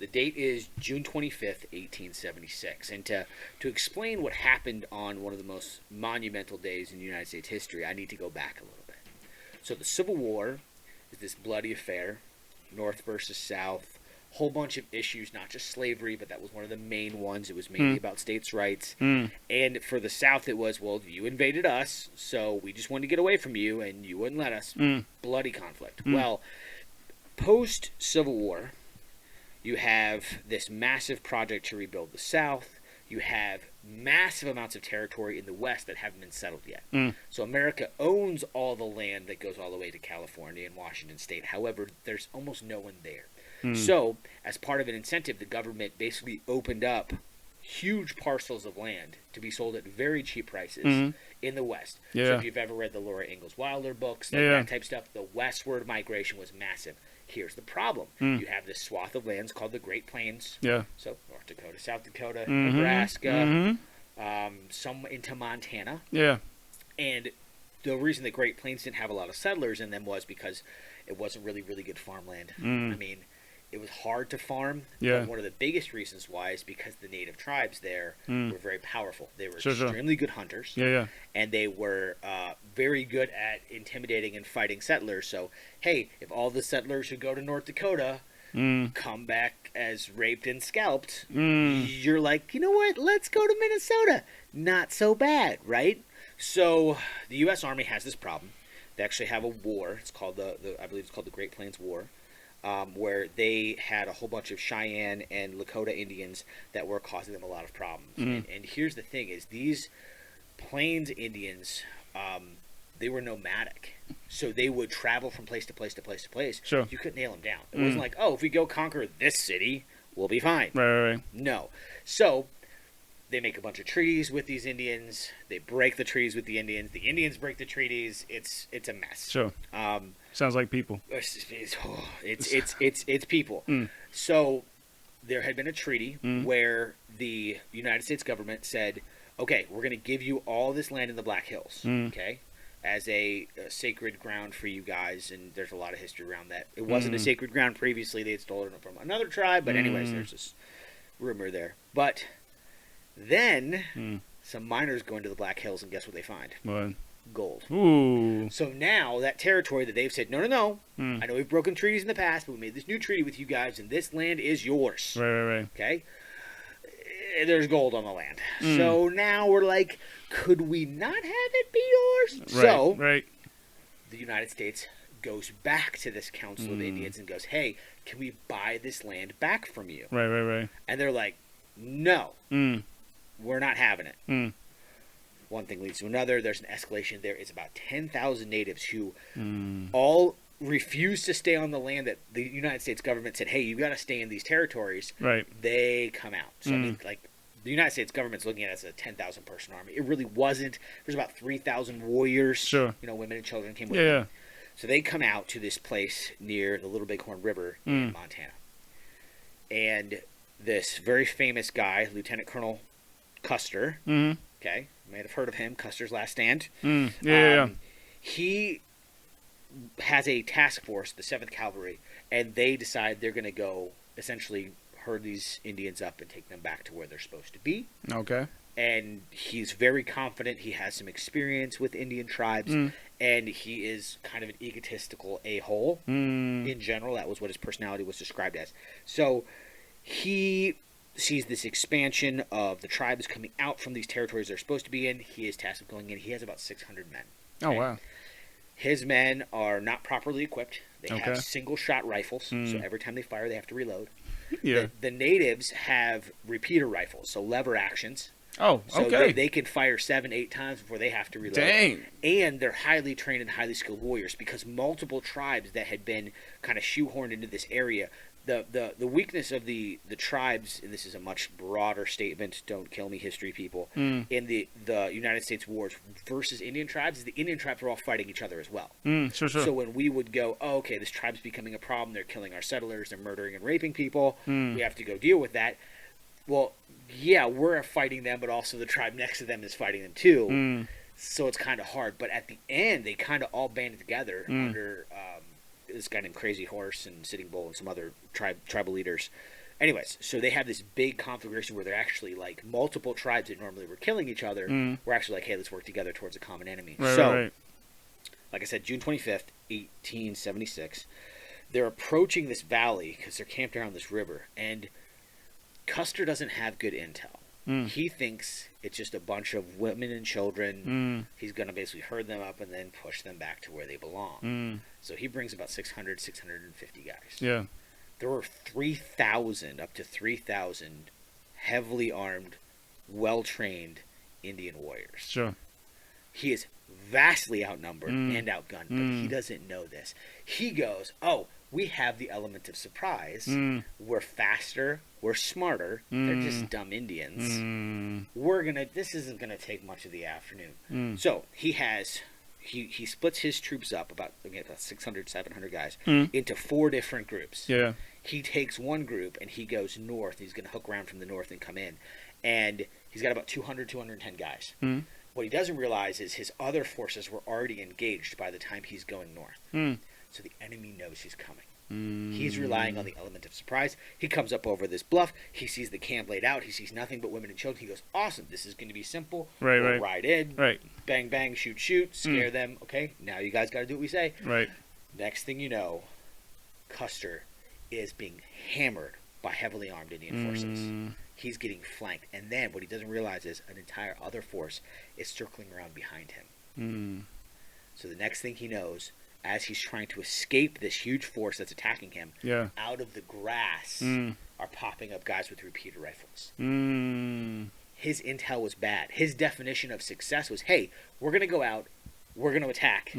The date is June 25th, 1876. And to explain what happened on one of the most monumental days in United States history, I need to go back a little bit. So the Civil War is this bloody affair, North versus South, whole bunch of issues, not just slavery, but that was one of the main ones. It was mainly about states' rights. And for the South, it was, well, you invaded us, so we just wanted to get away from you, and you wouldn't let us. Bloody conflict. Well, post-Civil War, you have this massive project to rebuild the South. You have massive amounts of territory in the West that haven't been settled yet. So America owns all the land that goes all the way to California and Washington State. However, there's almost no one there. So, as part of an incentive, the government basically opened up huge parcels of land to be sold at very cheap prices in the West. So if you've ever read the Laura Ingalls Wilder books, that type of stuff, the westward migration was massive. Here's the problem. You have this swath of lands called the Great Plains. So North Dakota, South Dakota, Nebraska, some into Montana. And the reason the Great Plains didn't have a lot of settlers in them was because it wasn't really good farmland. I mean, it was hard to farm. But one of the biggest reasons why is because the native tribes there were very powerful. They were extremely good hunters. And they were very good at intimidating and fighting settlers. So, hey, if all the settlers who go to North Dakota come back as raped and scalped, you're like, you know what? Let's go to Minnesota. Not so bad, right? So the U.S. Army has this problem. They actually have a war. It's called I believe it's called the Great Plains War. Where they had a whole bunch of Cheyenne and Lakota Indians that were causing them a lot of problems. And here's the thing is these Plains Indians, they were nomadic. So they would travel from place to place to place to place. You couldn't nail them down. It wasn't like, oh, if we go conquer this city, we'll be fine. No. So they make a bunch of treaties with these Indians. They break the treaties with the Indians. The Indians break the treaties. It's a mess. Sounds like people. It's people. So there had been a treaty where the United States government said, okay, we're going to give you all this land in the Black Hills, okay, as a sacred ground for you guys. And there's a lot of history around that. It wasn't a sacred ground previously. They had stolen it from another tribe. But anyways, there's this rumor there. But then some miners go into the Black Hills, and guess what they find? What? Gold. Ooh. So now that territory that they've said, no. I know we've broken treaties in the past, but we made this new treaty with you guys, and this land is yours. Right. Okay? There's gold on the land. So now we're like, could we not have it be yours? The United States goes back to this Council of Indians and goes, hey, can we buy this land back from you? Right. And they're like, no, we're not having it. One thing leads to another. There's an escalation. There is about 10,000 natives who all refuse to stay on the land that the United States government said, hey, you got to stay in these territories. They come out. So, I mean, like, the United States government's looking at it as a 10,000 person army. It really wasn't. There's about 3,000 warriors. You know, women and children came with them. So they come out to this place near the Little Bighorn River in Montana. And this very famous guy, Lieutenant Colonel Custer, okay, you may have heard of him, Custer's Last Stand. He has a task force, the 7th Cavalry, and they decide they're going to go essentially herd these Indians up and take them back to where they're supposed to be. And he's very confident. He has some experience with Indian tribes, and he is kind of an egotistical a-hole in general. That was what his personality was described as. So he sees this expansion of the tribes coming out from these territories they're supposed to be in. He is tasked with going in. He has about 600 men. Okay? Oh, wow. His men are not properly equipped. They have single-shot rifles, so every time they fire, they have to reload. The natives have repeater rifles, so lever actions. Oh, okay. So they can fire 7-8 times before they have to reload. Dang. And they're highly trained and highly skilled warriors because multiple tribes that had been kind of shoehorned into this area, the weakness of the tribes, and this is a much broader statement, don't kill me history people, in the United States wars versus Indian tribes, is the Indian tribes were all fighting each other as well. So when we would go, oh, okay, this tribe's becoming a problem, they're killing our settlers, they're murdering and raping people, we have to go deal with that. Well, yeah, we're fighting them, but also the tribe next to them is fighting them too. So it's kind of hard. But at the end, they kind of all banded together under this guy named Crazy Horse and Sitting Bull and some other tribal leaders anyways, so they have this big conflagration where they're actually like multiple tribes that normally were killing each other. We're actually like, hey, let's work together towards a common enemy. Right, so, right. like I said, June 25th, 1876, they're approaching this valley because they're camped around this river, and Custer doesn't have good intel. He thinks it's just a bunch of women and children. He's going to basically herd them up and then push them back to where they belong. So he brings about 600, 650 guys. Yeah. There were 3,000, up to 3,000 heavily armed, well-trained Indian warriors. Sure. He is vastly outnumbered and outgunned, but he doesn't know this. He goes, oh, we have the element of surprise. We're faster. We're smarter. They're just dumb Indians. This isn't gonna take much of the afternoon. So he splits his troops up about 600, 700 guys into 4 different groups. Yeah. He takes one group and he goes north. He's gonna hook around from the north and come in, and he's got about 200, 210 guys. What he doesn't realize is his other forces were already engaged by the time he's going north. So the enemy knows he's coming. He's relying on the element of surprise. He comes up over this bluff. He sees the camp laid out. He sees nothing but women and children. He goes, awesome, this is going to be simple. We'll ride in. Right. Bang, bang, shoot, shoot. Scare them. Okay, now you guys got to do what we say. Right. Next thing you know, Custer is being hammered by heavily armed Indian forces. He's getting flanked. And then what he doesn't realize is an entire other force is circling around behind him. So the next thing he knows, as he's trying to escape this huge force that's attacking him, out of the grass are popping up guys with repeater rifles. His intel was bad. His definition of success was, hey, we're going to go out, we're going to attack.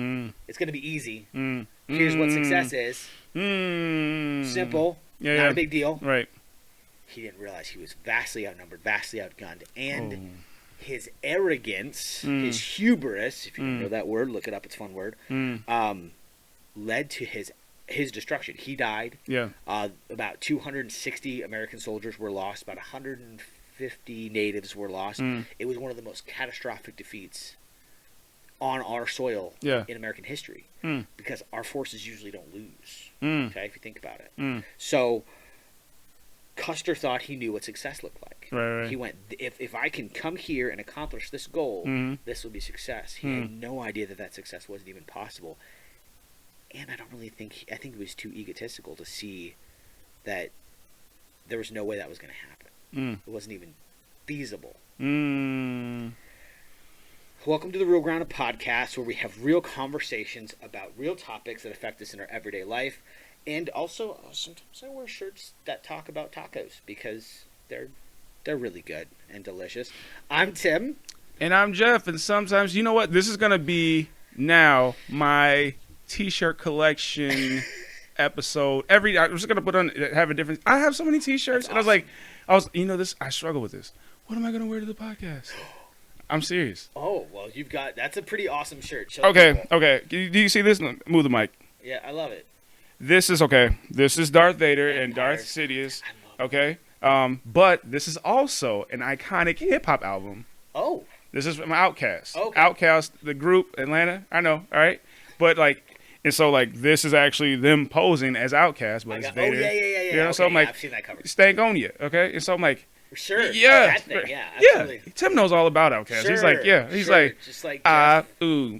It's going to be easy. Here's what success is. Simple. Not a big deal. Right. He didn't realize he was vastly outnumbered, vastly outgunned, and his arrogance, his hubris, if you don't know that word, look it up, it's a fun word, led to his destruction. He died. Yeah. About 260 American soldiers were lost. About 150 natives were lost. It was one of the most catastrophic defeats on our soil in American history because our forces usually don't lose. Okay, if you think about it. So Custer thought he knew what success looked like. Right. He went, if I can come here and accomplish this goal, this will be success. He had no idea that success wasn't even possible. And I don't really think, I think he was too egotistical to see that there was no way that was going to happen. It wasn't even feasible. Welcome to the Real Ground, a podcast where we have real conversations about real topics that affect us in our everyday life. And also, sometimes I wear shirts that talk about tacos because they're really good and delicious. I'm Tim. And I'm Jeff. And sometimes, you know what? This is going to be now my T-shirt collection episode. I'm just going to put on, have a different, I have so many T-shirts. That's and awesome. I was, you know, I struggle with this. What am I going to wear to the podcast? I'm serious. Oh, well, that's a pretty awesome shirt. Show Okay. people. Do you see this? Move the mic. Yeah, I love it. This is Darth Vader and Darth Sidious. Okay. But this is also an iconic hip hop album. Oh. This is from Outkast. Okay. Outkast, the group, Atlanta. I know. All right. But this is actually them posing as Outkast, but it's Vader. Yeah. You know, okay, so I'm like, I've seen that cover. Stankonia. Okay. And so I'm like, sure. Yeah. That thing, yeah. Absolutely. Yeah. Tim knows all about Outkast. Sure, He's like, yeah. He's sure. like, just like Jeff.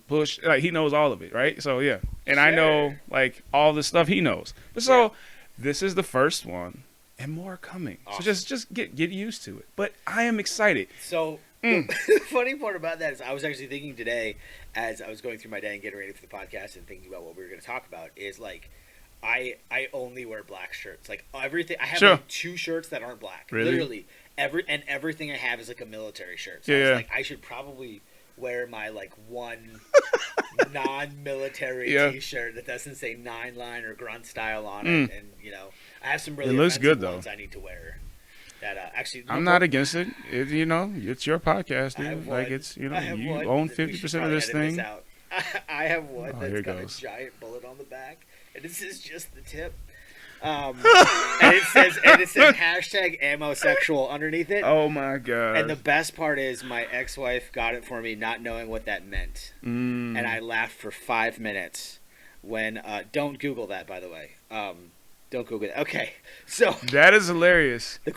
push. Like, he knows all of it, right? So, yeah. And I Sure. know, like, all the stuff he knows. But so, this is the first one, and more are coming. Awesome. So just get used to it. But I am excited. So, the funny part about that is I was actually thinking today, as I was going through my day and getting ready for the podcast and thinking about what we were going to talk about, is like, I only wear black shirts. Like, everything. I have like 2 shirts that aren't black. Really? Literally. Everything I have is like a military shirt. So I was like, I should probably wear my like one non-military T-shirt that doesn't say 9-line or grunt style on it, and you know, I have some really looks good ones though. I need to wear. That actually, I'm not against it. You know, it's your podcast, dude. have Like one. it's you I have you one. own We should 50% of probably this edit thing. out. I have one Oh, that's here it got goes. a giant bullet on the back, and this is just the tip. And it says hashtag ammosexual underneath it. Oh my god! And the best part is my ex-wife got it for me not knowing what that meant. And I laughed for 5 minutes when, don't Google that, by the way. Don't go get. Okay, so That is hilarious. the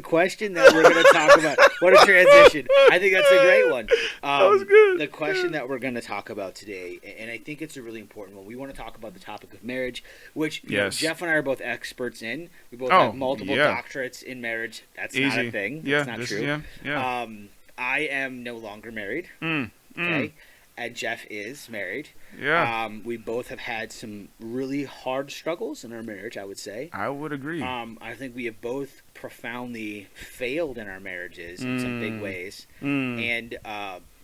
question that we're going to talk about. What a transition! I think that's a great one. That was good. The question that we're going to talk about today, and I think it's a really important one. We want to talk about the topic of marriage, which you know, Yes. Jeff and I are both experts in. We both Oh, have multiple yeah. doctorates in marriage. That's Easy. not a thing. Yeah, That's not this true. is, yeah. I am no longer married. Okay, and Jeff is married. Yeah. We both have had some really hard struggles in our marriage, I would say. I would agree. I think we have both profoundly failed in our marriages in some big ways. And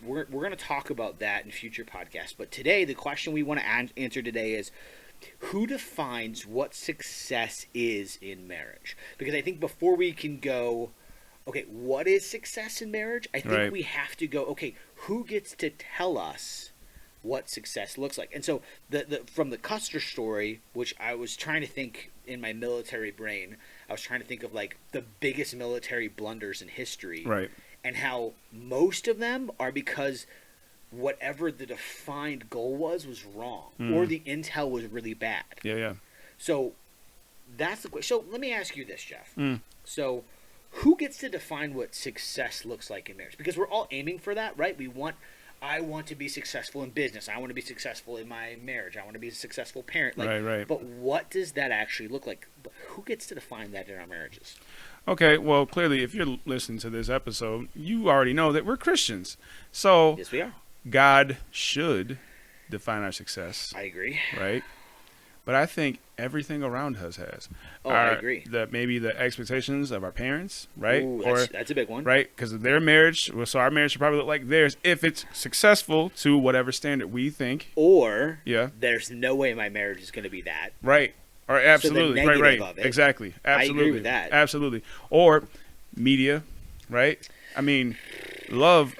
we're going to talk about that in future podcasts. But today, the question we want to answer today is, who defines what success is in marriage? Because I think before we can go, okay, what is success in marriage? I think Right. we have to go, okay, who gets to tell us what success looks like? And so the from the Custer story, which I was trying to think in my military brain, I was trying to think of like the biggest military blunders in history. Right. And how most of them are because whatever the defined goal was wrong, or the intel was really bad. Yeah. So that's the question. So let me ask you this, Jeff. Mm. So who gets to define what success looks like in marriage? Because we're all aiming for that, right? I want to be successful in business. I want to be successful in my marriage. I want to be a successful parent. Like, Right. But what does that actually look like? Who gets to define that in our marriages? Okay, well, clearly, if you're listening to this episode, you already know that we're Christians. So Yes, we are. God should define our success, I agree. right? But I think everything around us has. Oh, I agree. Maybe the expectations of our parents, right? Ooh, or that's a big one. right, because their marriage. Well, so our marriage should probably look like theirs if it's successful to whatever standard we think. Or Yeah. there's no way my marriage is going to be that. Right. Or absolutely. negative Right. of it. Exactly. Absolutely. agree with that. Absolutely. Or media, right? I mean, love.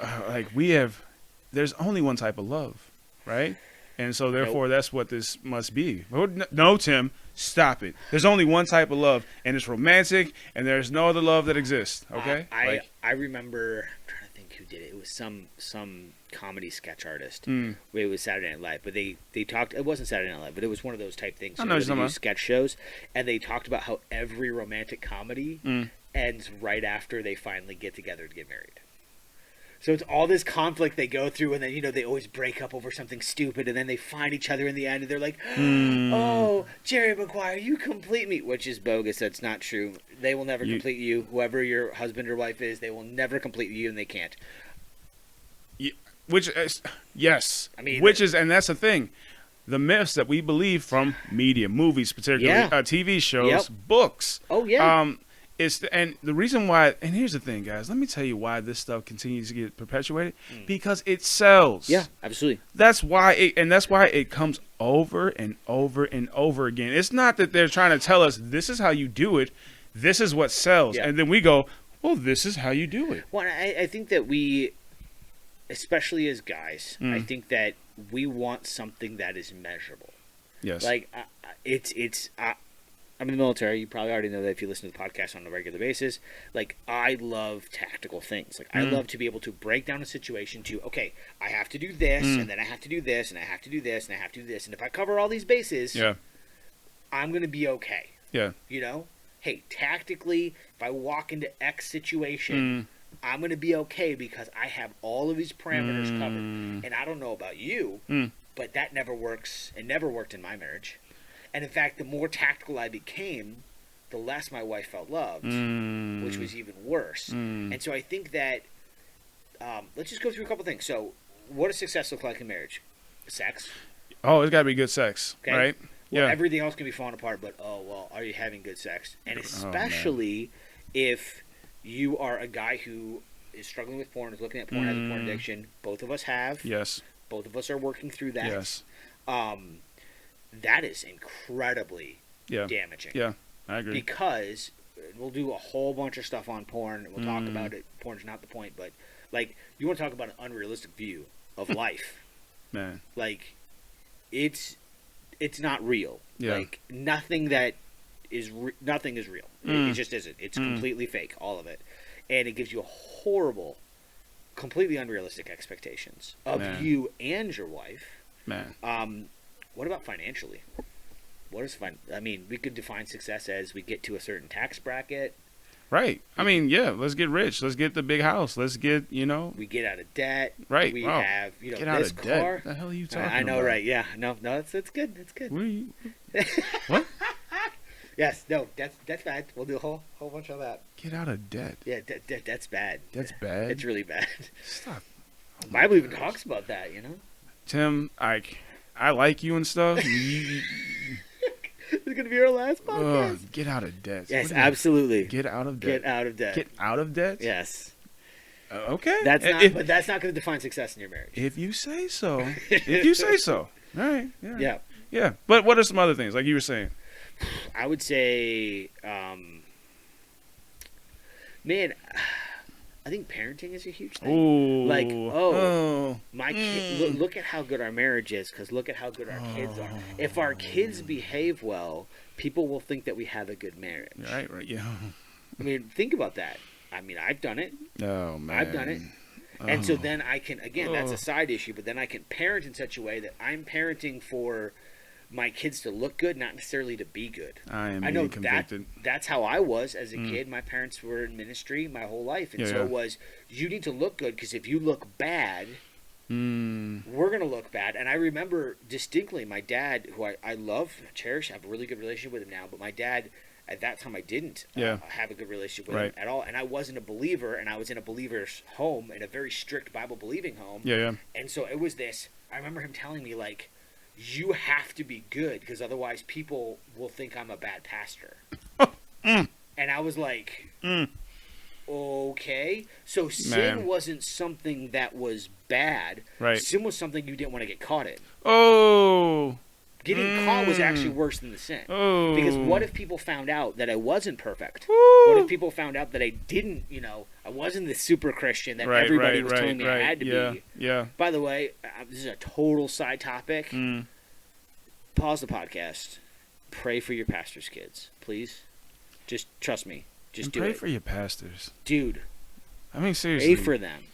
There's only one type of love, right? And so therefore, that's what this must be. No, Tim, stop it. There's only one type of love, and it's romantic, and there's no other love that exists. Okay. I remember. I'm trying to think who did it. It was some comedy sketch artist. Mm. It was Saturday Night Live, but they talked. It wasn't Saturday Night Live, but it was one of those type things. I know where what you're they talking do sketch shows, and they talked about how every romantic comedy ends right after they finally get together to get married. So it's all this conflict they go through, and then they always break up over something stupid, and then they find each other in the end, and they're like, "Oh, Jerry Maguire, you complete me," which is bogus. That's not true. They will never complete you. Whoever your husband or wife is, they will never complete you, and they can't. Which is, yes. I mean, and that's the thing. The myths that we believe from media, movies, particularly TV shows, books. Oh yeah. And the reason why, and here's the thing, guys. Let me tell you why this stuff continues to get perpetuated. Because it sells. Yeah, absolutely. That's why it comes over and over and over again. It's not that they're trying to tell us this is how you do it. This is what sells, and then we go, well, this is how you do it. Well, I think that we, especially as guys, I think that we want something that is measurable. Yes. Like I'm in the military. You probably already know that if you listen to the podcast on a regular basis. Like, I love tactical things. Like, I love to be able to break down a situation to, okay, I have to do this, and then I have to do this, and I have to do this, and I have to do this. And if I cover all these bases, I'm going to be okay. Yeah. Hey, tactically, if I walk into X situation, I'm going to be okay because I have all of these parameters covered. And I don't know about you, but that never works. It never worked in my marriage. And in fact, the more tactical I became, the less my wife felt loved, which was even worse. And so I think that, let's just go through a couple things. So, what does success look like in marriage? Sex. Oh, it's got to be good sex, right? Well, everything else can be falling apart, but are you having good sex? And especially if you are a guy who is struggling with porn, is looking at porn, has a porn addiction. Both of us have. Yes. Both of us are working through that. Yes. That is incredibly damaging. Yeah, I agree. Because we'll do a whole bunch of stuff on porn. We'll talk about it. Porn's not the point, but like, you want to talk about an unrealistic view of life. Man. Like, it's not real. Yeah. Like, nothing is real. It just isn't. It's completely fake, all of it. And it gives you a horrible, completely unrealistic expectations of you and your wife. Man. What about financially? What is fun? I mean, we could define success as we get to a certain tax bracket. Right. I mean, yeah, let's get rich. Let's get the big house. Let's get, We get out of debt. Right. We Wow. have, Get out this of car. debt. What the hell are you talking about? I know, right? Yeah. No, it's good. It's good. What? Are you, what? Yes. No. That's bad. We'll do a whole bunch of that. Get out of debt. Yeah. That's bad. That's bad. It's really bad. Stop. The Bible even talks about that. Tim, I like you and stuff. It's gonna be our last podcast. Get out of debt. Yes, absolutely. Get out of debt. Get out of debt. Get out of debt? Yes. Okay. But that's not going to define success in your marriage. If you say so. If you say so. All right. Yeah. Yeah. Yeah. But what are some other things, like you were saying? I would say, man, I think parenting is a huge thing. Ooh. Like, my kid, look at how good our marriage is, because look at how good our kids are. If our kids behave well, people will think that we have a good marriage. Right, yeah. I mean, think about that. I mean, I've done it. Oh, man. I've done it. And so then I can, again, that's a side issue, but then I can parent in such a way that I'm parenting for my kids to look good, not necessarily to be good. I know convicted. that's how I was as a kid. My parents were in ministry my whole life, and it was, you need to look good, because if you look bad, we're going to look bad. And I remember distinctly my dad, who I love, cherish, have a really good relationship with him now, but my dad, at that time, I didn't have a good relationship with him at all, and I wasn't a believer, and I was in a believer's home, in a very strict Bible-believing home. Yeah. And so it was this, I remember him telling me, like, you have to be good, because otherwise people will think I'm a bad pastor. And I was like, okay. So sin wasn't something that was bad. Right. Sin was something you didn't want to get caught in. Oh. Getting caught was actually worse than the sin. Oh. Because what if people found out that I wasn't perfect? Woo. What if people found out that I didn't, I wasn't the super Christian that everybody was telling me I had to be? Yeah. By the way, this is a total side topic. Pause the podcast. Pray for your pastor's kids, please. Just trust me. Just do it. Pray for your pastors. Dude. I mean, seriously. Pray for them.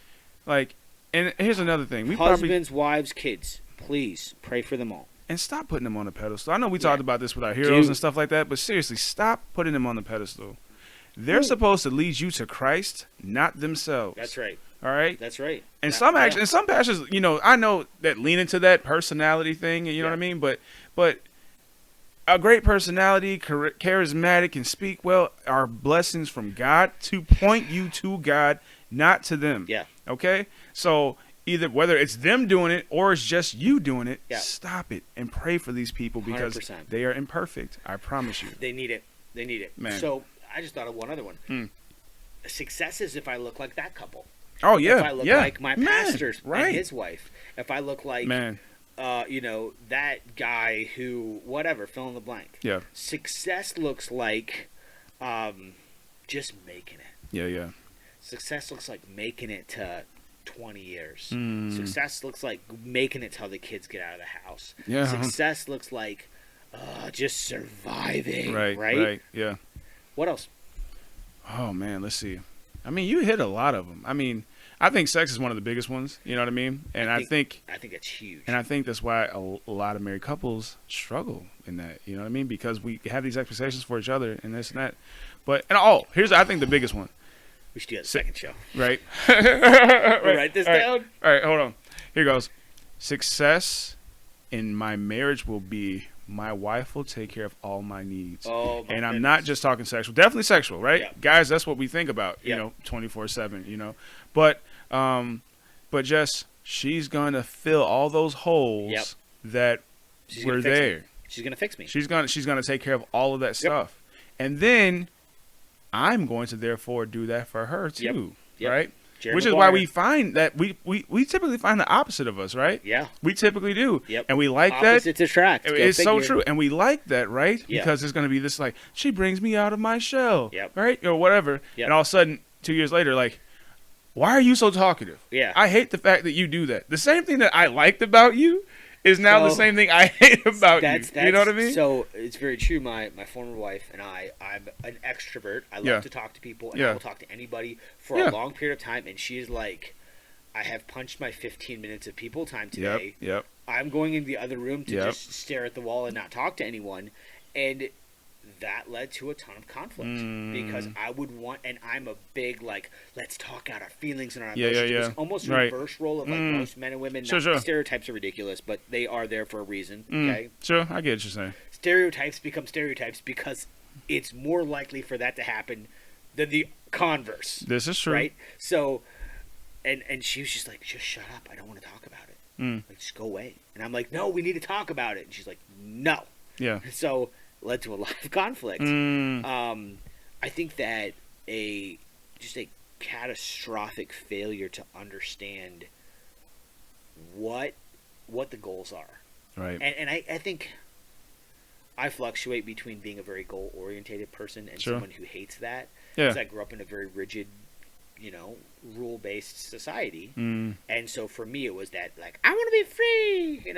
Like, and here's another thing. Husbands, wives, kids. Please, pray for them all. And stop putting them on a pedestal. I know we talked about this with our heroes and stuff like that, but seriously, stop putting them on the pedestal. They're supposed to lead you to Christ, not themselves. That's right. All right? That's right. And some pastors, I know that lean into that personality thing, you know what I mean? But a great personality, charismatic, and speak well are blessings from God to point you to God, not to them. Yeah. Okay? So either whether it's them doing it or it's just you doing it, stop it and pray for these people, because 100%. they are imperfect. I promise you. They need it. They need it. Man. So I just thought of one other one. Success is if I look like that couple. Oh, yeah. If I look like my pastor right. and his wife. If I look like, that guy who, whatever, fill in the blank. Yeah. Success looks like just making it. Yeah. Success looks like making it to 20 years. Success looks like making it till the kids get out of the house. Yeah. Success looks like just surviving. Right. Yeah. What else? Oh, man, let's see. I mean, you hit a lot of them. I mean, I think sex is one of the biggest ones. You know what I mean? And I think it's huge. And I think that's why a lot of married couples struggle in that. You know what I mean? Because we have these expectations for each other and this and that. Here's I think the biggest one. We should do a second show. Right. Write this down. All right, hold on. Here goes. Success in my marriage will be my wife will take care of all my needs. And I'm not just talking sexual. Definitely sexual, right? Yeah. Guys, that's what we think about, 24/7, But just she's going to fill all those holes that were there. She's going to fix me. She's going to take care of all of that stuff. And then I'm going to therefore do that for her too, right? Which is why we find that we typically find the opposite of us, right? Yeah. We typically do. Yep. And we like Opposites that. attract. It's so true. And we like that, right? Yeah. Because there's going to be this like, she brings me out of my shell, Yep. right? Or whatever. Yep. And all of a sudden, 2 years later, like, why are you so talkative? Yeah. I hate the fact that you do that. The same thing that I liked about you is now the same thing I hate about you. You know what I mean? So it's very true. My former wife and I'm an extrovert. I love to talk to people, and I will talk to anybody for a long period of time. And she's like, I have punched my 15 minutes of people time today. Yep. I'm going in the other room to Yep. just stare at the wall and not talk to anyone. And that led to a ton of conflict because I would want, and I'm a big, like, let's talk out our feelings and our emotions. Yeah. It's almost a Right. reverse role of, like, most men and women. Sure. Stereotypes are ridiculous, but they are there for a reason, okay? Sure, I get what you're saying. Stereotypes become stereotypes because it's more likely for that to happen than the converse. This is true. Right? So, and she was just like, just shut up. I don't want to talk about it. Like, just go away. And I'm like, no, we need to talk about it. And she's like, no. Yeah. So, led to a lot of conflict. I think that just a catastrophic failure to understand what the goals are. Right. And I think I fluctuate between being a very goal-orientated person and Sure. someone who hates that. Yeah. Because I grew up in a very rigid, rule-based society. And so for me, it was that, like, I want to be free,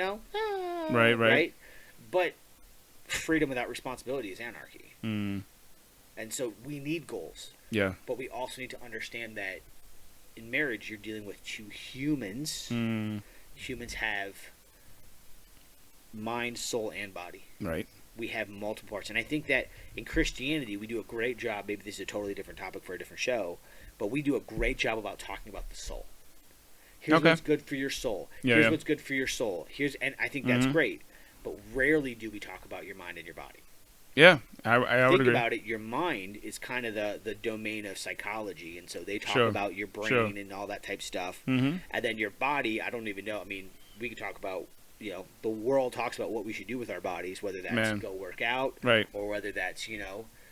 Right. But freedom without responsibility is anarchy. And so we need goals. Yeah. But we also need to understand that in marriage, you're dealing with two humans. Humans have mind, soul, and body. Right. We have multiple parts. And I think that in Christianity, we do a great job. Maybe this is a totally different topic for a different show, but we do a great job about talking about the soul. Here's Okay. what's good for your soul. Yeah, Here's yeah. what's good for your soul. And I think that's great. But rarely do we talk about your mind and your body. Yeah, I would Think agree. about it. Your mind is kind of the domain of psychology, and so they talk Sure. about your brain Sure. and all that type stuff. And then your body, I don't even know. I mean, we could talk about, the world talks about what we should do with our bodies, whether that's go work out, Right. or whether that's,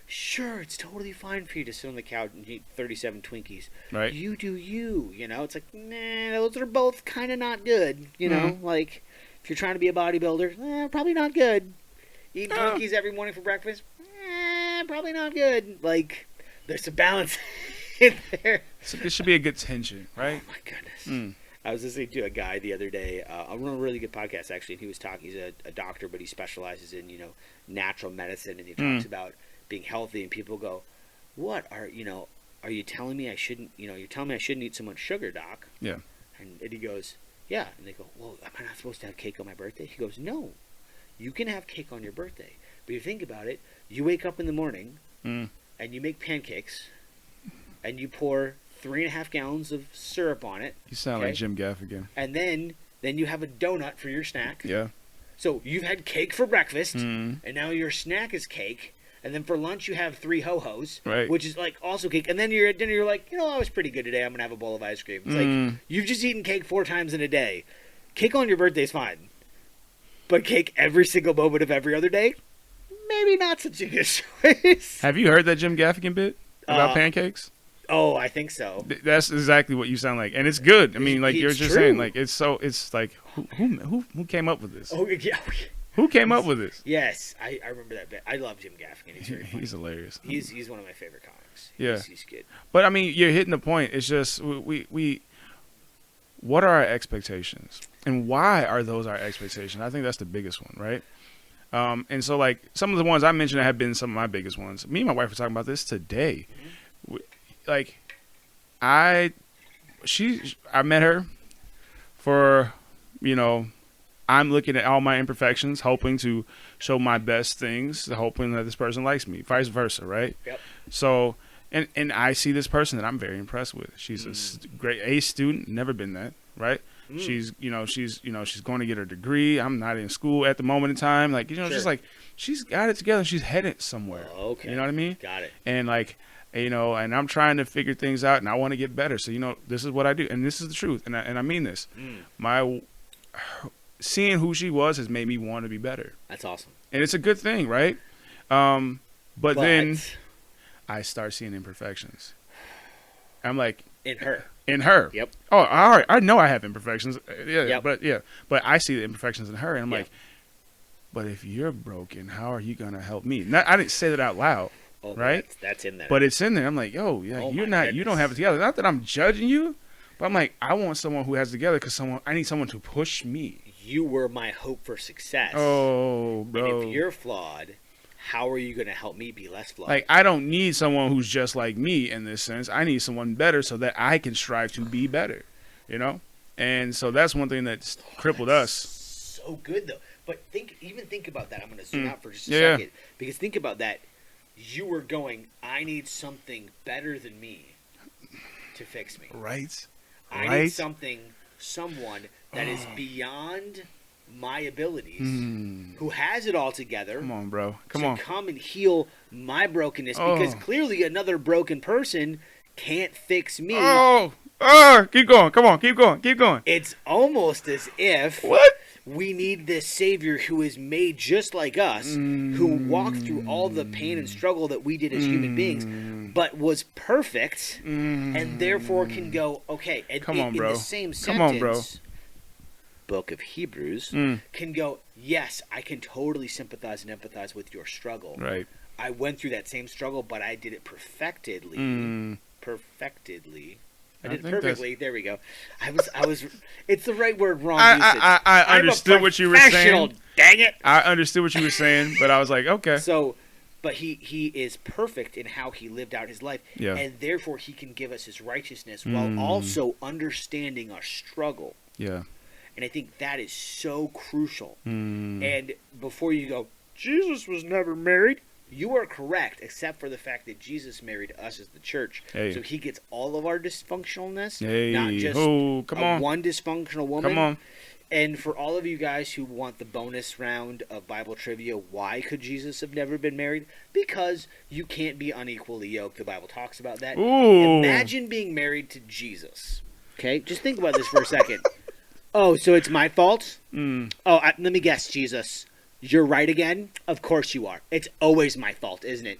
sure, it's totally fine for you to sit on the couch and eat 37 Twinkies. Right. You do you, It's like, nah, those are both kind of not good, Like, if you're trying to be a bodybuilder, probably not good. Eating Twinkies every morning for breakfast, probably not good. Like, there's a balance in there. So this should be a good tension, right? Oh, my goodness. I was listening to a guy the other day on a really good podcast, actually, and he was talking. He's a doctor, but he specializes in, natural medicine, and he talks about being healthy, and people go, what are you telling me I shouldn't, you're telling me I shouldn't eat so much sugar, doc? Yeah. And he goes, yeah. And they go, well, am I not supposed to have cake on my birthday? He goes, no. You can have cake on your birthday. But if you think about it, you wake up in the morning and you make pancakes and you pour 3.5 gallons of syrup on it. You sound like Jim Gaffigan. And then you have a donut for your snack. Yeah. So you've had cake for breakfast and now your snack is cake. And then for lunch you have 3 ho-hos, Right. which is like also cake. And then you're at dinner, you're like, I was pretty good today. I'm going to have a bowl of ice cream. It's like, you've just eaten cake 4 times in a day. Cake on your birthday is fine. But cake every single moment of every other day, maybe not such a good choice. Have you heard that Jim Gaffigan bit about pancakes? Oh, I think so. That's exactly what you sound like, and it's good. I mean, like you're It's just true. saying, like it's like who came up with this? Oh, yeah. Who came up with this? Yes, I remember that bit. I love Jim Gaffigan. He's very funny. He's hilarious. He's one of my favorite comics. Yeah. He's good. But I mean, you're hitting the point. It's just we what are our expectations, and why are those our expectations? I think that's the biggest one, right? And so, like, some of the ones I mentioned have been some of my biggest ones. Me and my wife were talking about this today. Like, I met her for, I'm looking at all my imperfections, hoping to show my best things, hoping that this person likes me, vice versa, right? Yep. So, and I see this person that I'm very impressed with. She's a great A student, never been that, right? She's going to get her degree. I'm not in school at the moment in time. Like, Sure. just like she's got it together. She's headed somewhere. Oh, okay. You know what I mean? Got it. And like, and I'm trying to figure things out, and I want to get better. So this is what I do, and this is the truth, and I mean this. Seeing who she was has made me want to be better, That's awesome. and it's a good thing, right? But then I start seeing imperfections. I'm like, in her. Yep. Oh, all right. I know I have imperfections. Yeah. Yep. But I see the imperfections in her, and I'm Yep. like, but if you're broken, how are you gonna help me? I didn't say that out loud. Oh, Right? That's in there. But it's in there. I'm like, yo, yeah, Oh, you my don't have it together. Not that I'm judging you, but I'm like, I want someone who has it together because I need someone to push me. You were my hope for success. Oh, bro. And if you're flawed, how are you going to help me be less flawed? Like, I don't need someone who's just like me in this sense. I need someone better so that I can strive to be better. you know. And so that's one thing that's crippled us. So good though. But think about that. I'm going to zoom out for just a Yeah. second, because think about that. You were going, I need something better than me to fix me. Right. I need someone that is beyond my abilities, who has it all together. Come on, bro. Come to on. come and heal my brokenness, because clearly another broken person can't fix me. Keep going. Come on. Keep going. Keep going. It's almost as if What? we need this Savior who is made just like us, who walked through all the pain and struggle that we did as human beings, but was perfect, and therefore can go, okay, and Come on, in bro. the same Come on, bro. sentence, book of Hebrews, can go, yes, I can totally sympathize and empathize with your struggle. Right. I went through that same struggle, but I did it perfectedly. Perfectedly. I did it perfectly. There we go. I was. It's the right word, wrong usage. I understood what you were saying. Dang it! I understood what you were saying, but I was like, okay. So, but he is perfect in how he lived out his life, Yeah. and therefore he can give us his righteousness while also understanding our struggle. Yeah. And I think that is so crucial. And before you go, Jesus was never married. You are correct, except for the fact that Jesus married us as the church. Hey. So he gets all of our dysfunctionalness, Hey. not just Come on. one dysfunctional woman. Come on. And for all of you guys who want the bonus round of Bible trivia, why could Jesus have never been married? Because you can't be unequally yoked. The Bible talks about that. Ooh. Imagine being married to Jesus. Okay? Just think about this for a second. Oh, so it's my fault? Let me guess, Jesus. You're right again? Of course you are. It's always my fault, isn't it?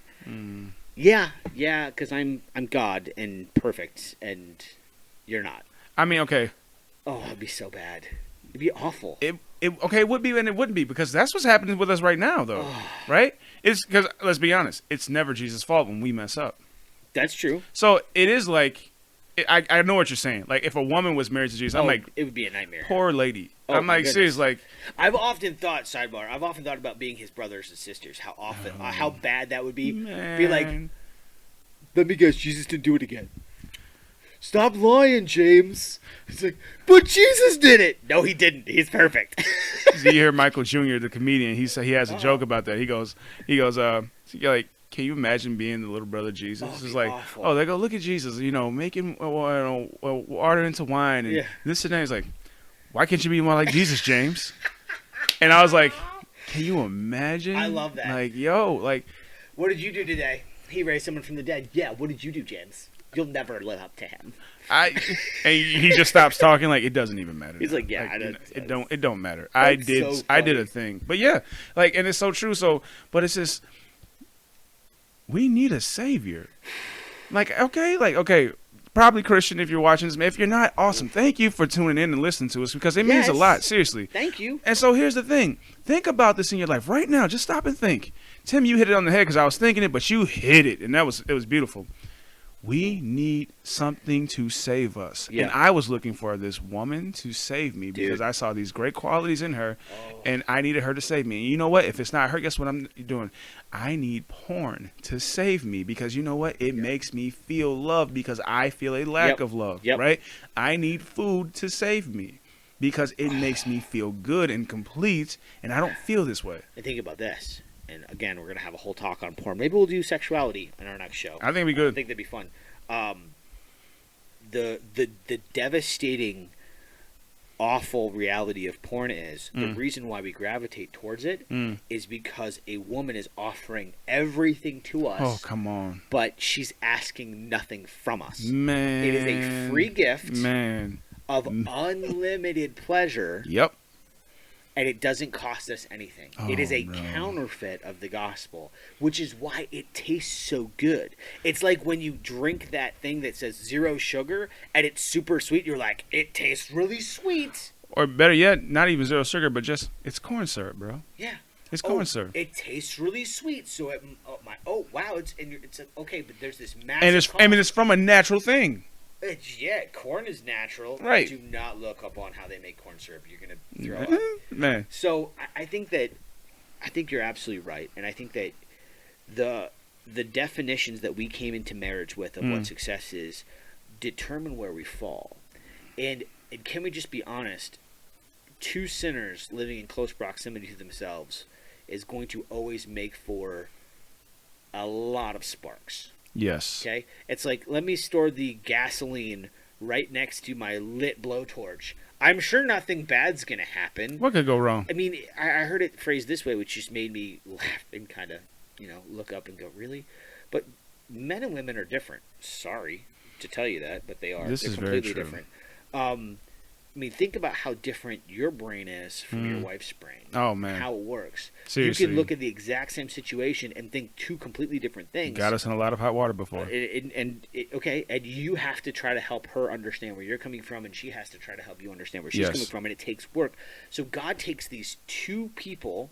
Yeah, because I'm God and perfect, and you're not. I mean, okay. Oh, it'd be so bad. It'd be awful. It would be and it wouldn't be, because that's what's happening with us right now, though. Right? It's because, let's be honest, it's never Jesus' fault when we mess up. That's true. So it is like, I know what you're saying. Like, if a woman was married to Jesus, I'm like, it would be a nightmare. poor lady. Oh, I'm my like, goodness. serious, like. I've often thought about being his brothers and sisters. How bad that would be. Man. Be like, let me guess, Jesus didn't do it again. Stop lying, James. He's like, but Jesus did it. No, he didn't. He's perfect. You hear Michael Jr., the comedian, he has a joke about that. He goes, like, can you imagine being the little brother Jesus? It's like, awful. they go, look at Jesus, making water into wine and this and that. He's like, why can't you be more like Jesus, James? And I was like, can you imagine? I love that. Like, What did you do today? He raised someone from the dead. Yeah, what did you do, James? You'll never live up to him. and he just stops talking. Like, it doesn't even matter. He's like, yeah, it don't matter. I did a thing, but yeah, like, and it's so true. So, but it's just, we need a savior. Okay, probably Christian if you're watching this. If you're not, awesome. Thank you for tuning in and listening to us, because it means a lot. Seriously. Thank you. And so here's the thing. Think about this in your life right now. Just stop and think. Tim, you hit it on the head, because I was thinking it, but you hit it, and it was beautiful. We need something to save us. Yeah. And I was looking for this woman to save me, because I saw these great qualities in her, and I needed her to save me. And you know what? If it's not her, guess what I'm doing? I need porn to save me, because you know what? It makes me feel loved, because I feel a lack of love, right? I need food to save me, because it makes me feel good and complete, and I don't feel this way. And think about this. And again, we're going to have a whole talk on porn. Maybe we'll do sexuality in our next show. I think it'd be good. I think that'd be fun. The devastating, awful reality of porn is the reason why we gravitate towards it is because a woman is offering everything to us. Oh, come on. But she's asking nothing from us. Man. It is a free gift Man. of unlimited pleasure. Yep. And it doesn't cost us anything. It is a counterfeit of the gospel, which is why it tastes so good. It's like when you drink that thing that says 0 sugar and it's super sweet. You're like, it tastes really sweet. Or better yet, not even 0 sugar, but just, it's corn syrup, bro. Yeah. It's corn syrup. It tastes really sweet. So wow, it's okay, but there's this massive. And it's from a natural thing. Corn is natural. Right. Do not look up on how they make corn syrup. You're gonna throw up. Man. So I think you're absolutely right, and I think that the definitions that we came into marriage with of what success is determine where we fall. And And can we just be honest? Two sinners living in close proximity to themselves is going to always make for a lot of sparks. Yes. Okay? It's like, let me store the gasoline right next to my lit blowtorch. I'm sure nothing bad's going to happen. What could go wrong? I mean, I heard it phrased this way, which just made me laugh and kind of, look up and go, really? But men and women are different. Sorry to tell you that, but they are. This They're is very completely true. different. I mean, think about how different your brain is from your wife's brain. Oh, man. How it works. Seriously. You can look at the exact same situation and think two completely different things. Got us in a lot of hot water before. And you have to try to help her understand where you're coming from, and she has to try to help you understand where she's Yes. coming from, and it takes work. So God takes these two people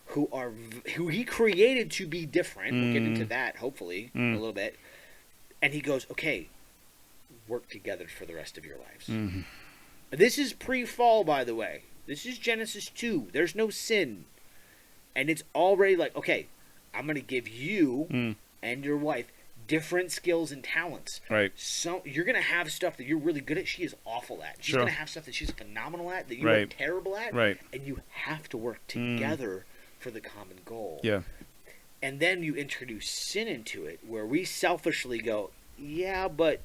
who He created to be different. We'll get into that hopefully in a little bit, and He goes, okay, work together for the rest of your lives. Mm-hmm. This is pre-fall, by the way. This is Genesis 2. There's no sin. And it's already like, okay, I'm going to give you and your wife different skills and talents. Right. So you're going to have stuff that you're really good at. She is awful at. She's Sure. going to have stuff that she's phenomenal at that you Right. are terrible at. Right. And you have to work together for the common goal. Yeah. And then you introduce sin into it, where we selfishly go, yeah, but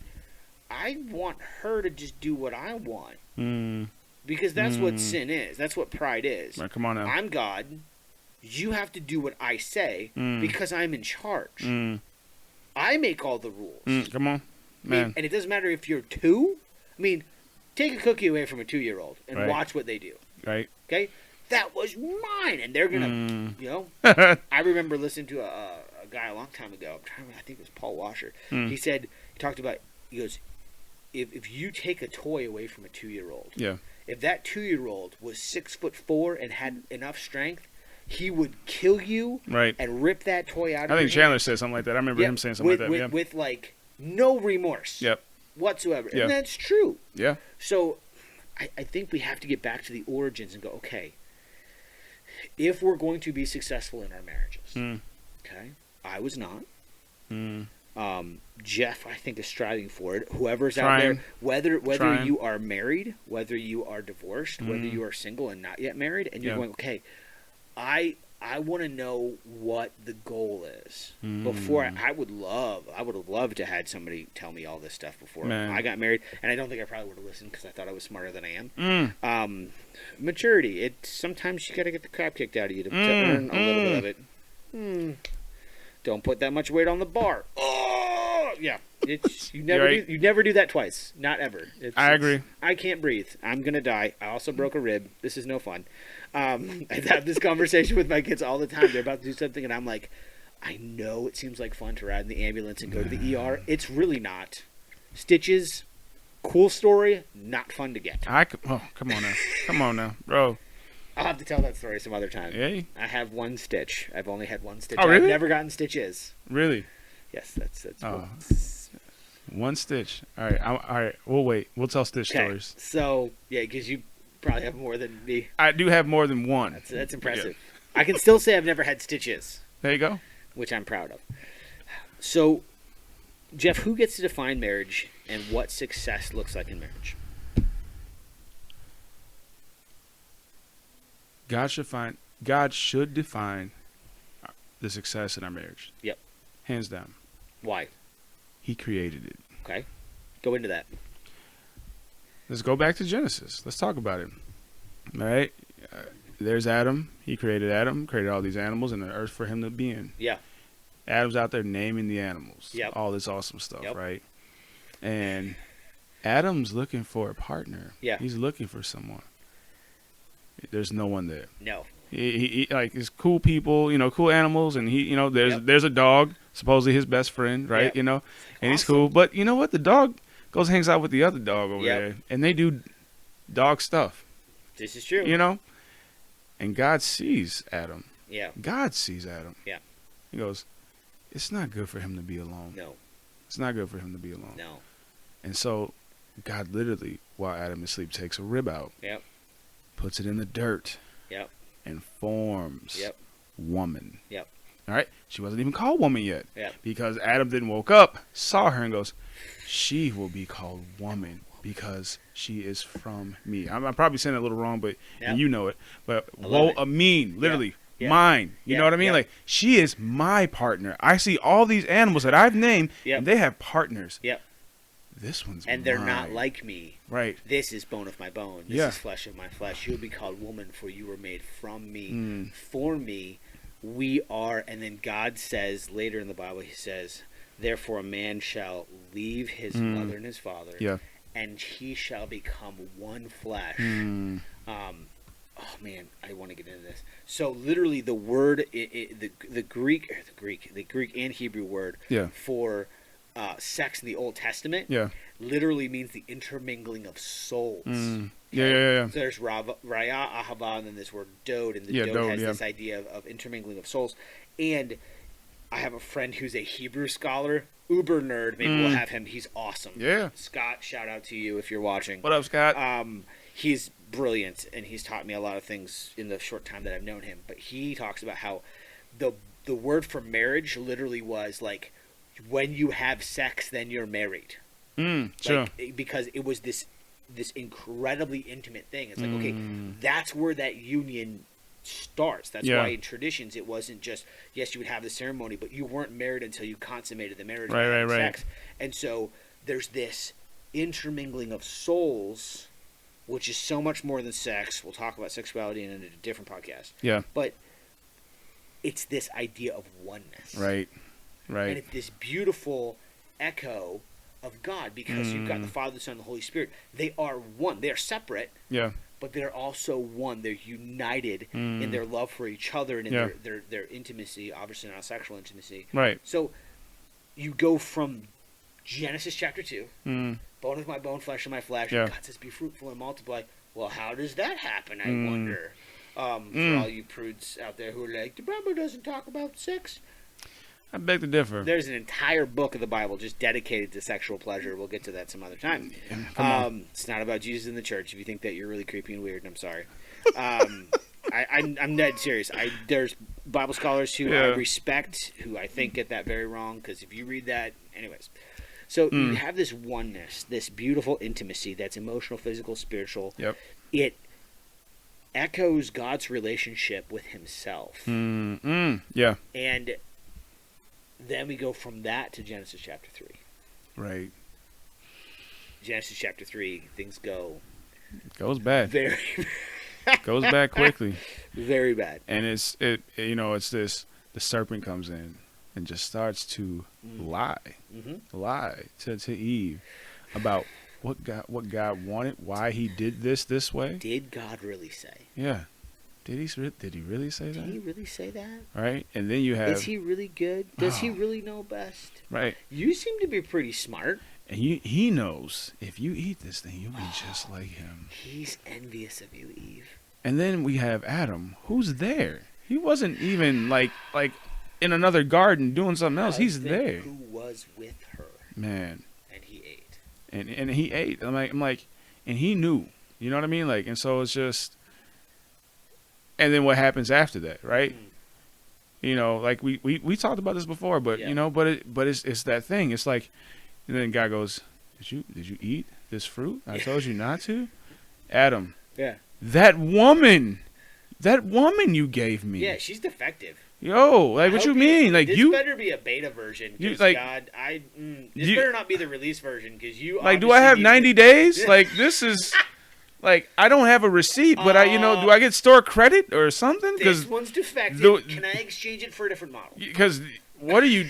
I want her to just do what I want. Because that's what sin is. That's what pride is. Right, come on now. I'm God. You have to do what I say because I'm in charge. I make all the rules. Come on, I man. mean, and it doesn't matter if you're 2. I mean, take a cookie away from a 2-year-old and Right. watch what they do. Right. Okay? That was mine. And they're going to, I remember listening to a guy a long time ago. I think it was Paul Washer. He talked about, he goes, if you take a toy away from a 2-year-old, Yeah. if that 2-year-old was 6'4" and had enough strength, he would kill you Right. and rip that toy out of I think your Chandler hand. said something like that. I remember him saying something with, like that. with, with like no remorse Yep. whatsoever. Yeah. And that's true. Yeah. So I think we have to get back to the origins and go, okay, if we're going to be successful in our marriages, okay, I was not. Jeff, I think, is striving for it. Whoever's out there, whether Trying. you are married, whether you are divorced, whether you are single and not yet married, and you're going, okay, I want to know what the goal is before I would have loved to had somebody tell me all this stuff before Man. I got married, and I don't think I probably would have listened because I thought I was smarter than I am. Maturity. Sometimes you got to get the crap kicked out of you to earn a little bit of it. Don't put that much weight on the bar. Oh, yeah. You never Right. do. You never do that twice. Not ever. I agree. I can't breathe. I'm gonna die. I also broke a rib. This is no fun. I have this conversation with my kids all the time. They're about to do something, and I'm like, I know it seems like fun to ride in the ambulance and go to the ER. It's really not. Stitches, cool story, not fun to get. Come on now. Come on now, bro. I'll have to tell that story some other time. Hey. I have one stitch. I've only had one stitch. Oh, really? I've never gotten stitches. Really? Yes, that's Oh. One stitch. All right. All right. We'll wait. We'll tell stitch okay. stories. So yeah, because you probably have more than me. I do have more than one. That's impressive. I can still say I've never had stitches, There you go. which I'm proud of. So, Jeff, who gets to define marriage and what success looks like in marriage? God should define the success in our marriage. Yep. Hands down. Why? He created it. Okay. Go into that. Let's go back to Genesis. Let's talk about it. All right. There's Adam. He created Adam, created all these animals and the earth for him to be in. Yeah. Adam's out there naming the animals. Yep. All this awesome stuff, Yep. right? And Adam's looking for a partner. Yeah. He's looking for someone. There's no one there. No. He like it's cool people, cool animals, and there's Yep. there's a dog, supposedly his best friend, right? Yep. And he's Awesome. cool. But you know what? The dog goes hangs out with the other dog over Yep. there, and they do dog stuff, This is true. And God sees Adam. Yeah. God sees Adam. Yeah. He goes, it's not good for him to be alone. No. It's not good for him to be alone. No. And so God literally, while Adam is asleep, takes a rib out, Yep. puts it in the dirt, Yep. and forms Yep. woman. Yep. All right? She wasn't even called woman yet. Yep. Because Adam then woke up, saw her, and goes, she will be called woman. because she is from me. I'm probably saying it a little wrong, but Yep. and you know it. But I love it. amin, literally Yeah. mine. You Yeah. know what I mean? Yeah. Like she is my partner. I see all these animals that I've named, Yep. and they have partners. Yep. This one's And they're mine. not like me. Right. This is bone of my bone. This Yeah. is flesh of my flesh. You will be called woman, for you were made from me, Mm. for me. We are, and then God says later in the Bible, he says, therefore a man shall leave his mother and his father, Yeah. and he shall become one flesh. Mm. Oh man, I want to get into this. So literally, the word, the Greek and Hebrew word Yeah. for sex in the Old Testament, Yeah. literally means the intermingling of souls. Mm. Yeah. So there's Raya, Ahava, and then this word dode, and the Yeah, dode dode, has yeah. this idea of intermingling of souls. And I have a friend who's a Hebrew scholar, uber nerd. Maybe we'll have him. He's awesome. Yeah. Scott, shout out to you if you're watching. What up, Scott? He's brilliant, and he's taught me a lot of things in the short time that I've known him. But he talks about how the word for marriage literally was like, when you have sex, then you're married. Sure. Like, because it was this incredibly intimate thing. It's like, okay, that's where that union starts. That's Yeah. why in traditions it wasn't just, yes, you would have the ceremony, but you weren't married until you consummated the marriage Right, and had right, right. sex. And so there's this intermingling of souls, which is so much more than sex. We'll talk about sexuality in a different podcast. Yeah. But it's this idea of oneness. Right. And Right. it's this beautiful echo of God, because you've got the Father, the Son, and the Holy Spirit. They are one. They are separate, Yeah. but they're also one. They're united in their love for each other and in Yeah. their intimacy, obviously not sexual intimacy. Right. So you go from Genesis chapter 2, Mm. bone of my bone, flesh of my flesh, Yeah. and God says, be fruitful and multiply. Well, how does that happen, I wonder? For all you prudes out there who are like, the Bible doesn't talk about sex. I beg to differ. There's an entire book of the Bible just dedicated to sexual pleasure. We'll get to that some other time. Come on. It's not about Jesus in the church. If you think that, you're really creepy and weird, I'm sorry. I'm dead serious. There's Bible scholars who I Yeah. respect who I think get that very wrong, because if you read that, anyways. So you have this oneness, this beautiful intimacy that's emotional, physical, spiritual. Yep. It echoes God's relationship with himself. Yeah. And then we go from that to Genesis chapter 3. Right. Genesis chapter 3, things go Goes bad. very, Goes bad quickly. very bad. And it's this, the serpent comes in and just starts to lie to Eve about what God wanted, why he did this way. Did God really say? Yeah. Did he really say that? Did he really say that? Right? And then you have Is he really good? Does he really know best? right. You seem to be pretty smart. And he knows if you eat this thing, you'll be just like him. He's envious of you, Eve. And then we have Adam, who's there. He wasn't even like in another garden doing something else. He's Husband there. who was with her, Man. and he ate. And he ate. I'm like, and he knew. You know what I mean? Like, and so it's just. And then what happens after that, right? You know, like we talked about this before, but Yeah. you know, but it's that thing. It's like, and then God goes, did you eat this fruit? I told you not to. Adam, Yeah. that woman you gave me. Yeah, she's defective. Yo, like I what you hope mean? Like this you better be a beta version. you, 'Cause like- God, this you- better not be the release version, because you like do I have obviously 90 days? Like this is like I don't have a receipt, but do I get store credit or something? This Because one's defective. the- Can I exchange it for a different model? what are you?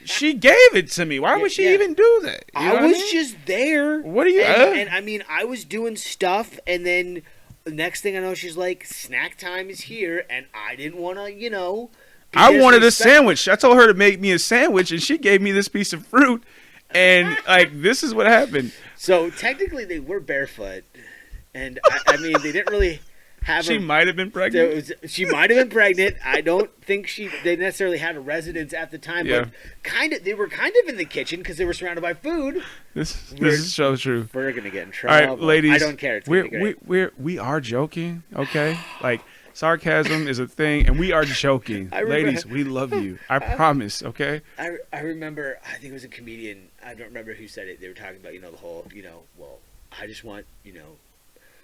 She gave it to me. Why would she Yeah. even do that? You know I what was mean? just there. What are you? And I mean, I was doing stuff, and then the next thing I know, she's like, "Snack time is here," and I didn't want to, be I wanted a disrespectful. sandwich. I told her to make me a sandwich, and she gave me this piece of fruit. And like this is what happened. So technically, they were barefoot, and I mean, they didn't really have. She might have been pregnant. She might have been pregnant. I don't think they necessarily had a residence at the time, Yeah. but they were kind of in the kitchen because they were surrounded by food. This is so true. We're gonna get in All trouble. right, ladies. I don't care. It's gonna be great. We are joking, okay? Like Sarcasm is a thing, and we are joking. I remember- Ladies, we love you. I promise, okay? I remember, I think it was a comedian, I don't remember who said it. They were talking about, the whole, well, I just want,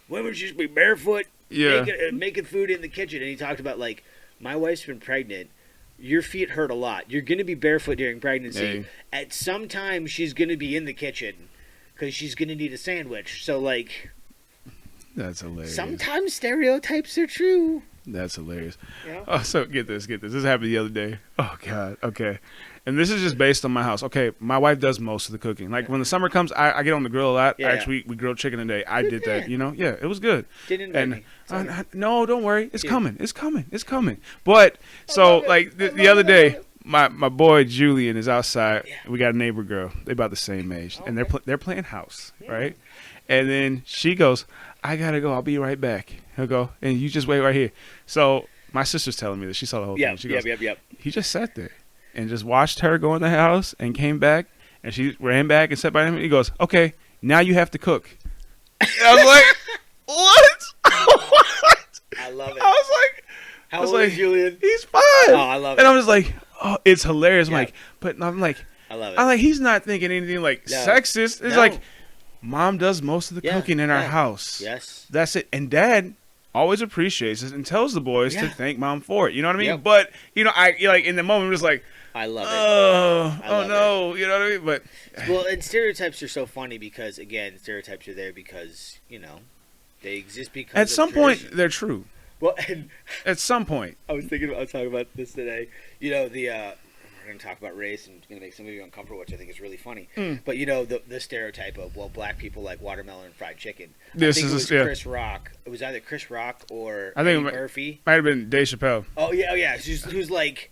women should just be barefoot, Yeah. making food in the kitchen. And he talked about, like, my wife's been pregnant. Your feet hurt a lot. You're going to be barefoot during pregnancy. Hey. At some time, she's going to be in the kitchen because she's going to need a sandwich. So, like, That's hilarious. sometimes stereotypes are true. That's hilarious. Yeah. Oh, so get this. This happened the other day. Oh God. Okay. And this is just based on my house. Okay, my wife does most of the cooking. Like when the summer comes, I get on the grill a lot. Yeah. Actually, we grilled chicken today. I did that. Yeah, it was good. Didn't invite And me. no, don't worry. It's Dude. coming. It's coming. It's coming. But so love it. like I the love other it. I day, love it. my boy Julian is outside. Yeah. We got a neighbor girl. They about the same age, and they're playing house, Yeah. right? And then she goes, "I gotta go. I'll be right back." He'll go, and you just wait right here. So my sister's telling me that she saw the whole thing. She goes, Yep. he just sat there and just watched her go in the house and came back, and she ran back and sat by him. And he goes, "Okay, now you have to cook." And I was like, "What?" What? I love it. I was like, How I was old like, is Julian? "He's 5." Oh, I love And it. I was like, "Oh, it's hilarious." Yeah. I'm like, I love it. I'm like, he's not thinking anything like No. sexist. It's No. like, mom does most of the Yeah, cooking in our yeah. house. Yes. That's it. And dad always appreciates it and tells the boys to Yeah. thank mom for it. You know what I mean? Yep. But I like in the moment it was like, I love it. I oh love no, you know what I mean? But Well, and stereotypes are so funny because, again, stereotypes are there because, they exist because at of some point tradition. they're true. Well, and At some point, I was talking about this today. We're going to talk about race and it's going to make some of you uncomfortable, which I think is really funny. But, the stereotype of, well, black people like watermelon and fried chicken. This I think is it a- was yeah. Chris Rock. It was either Chris Rock or I think Eddie it Murphy. might have been Dave Chappelle. Oh yeah. Who's like,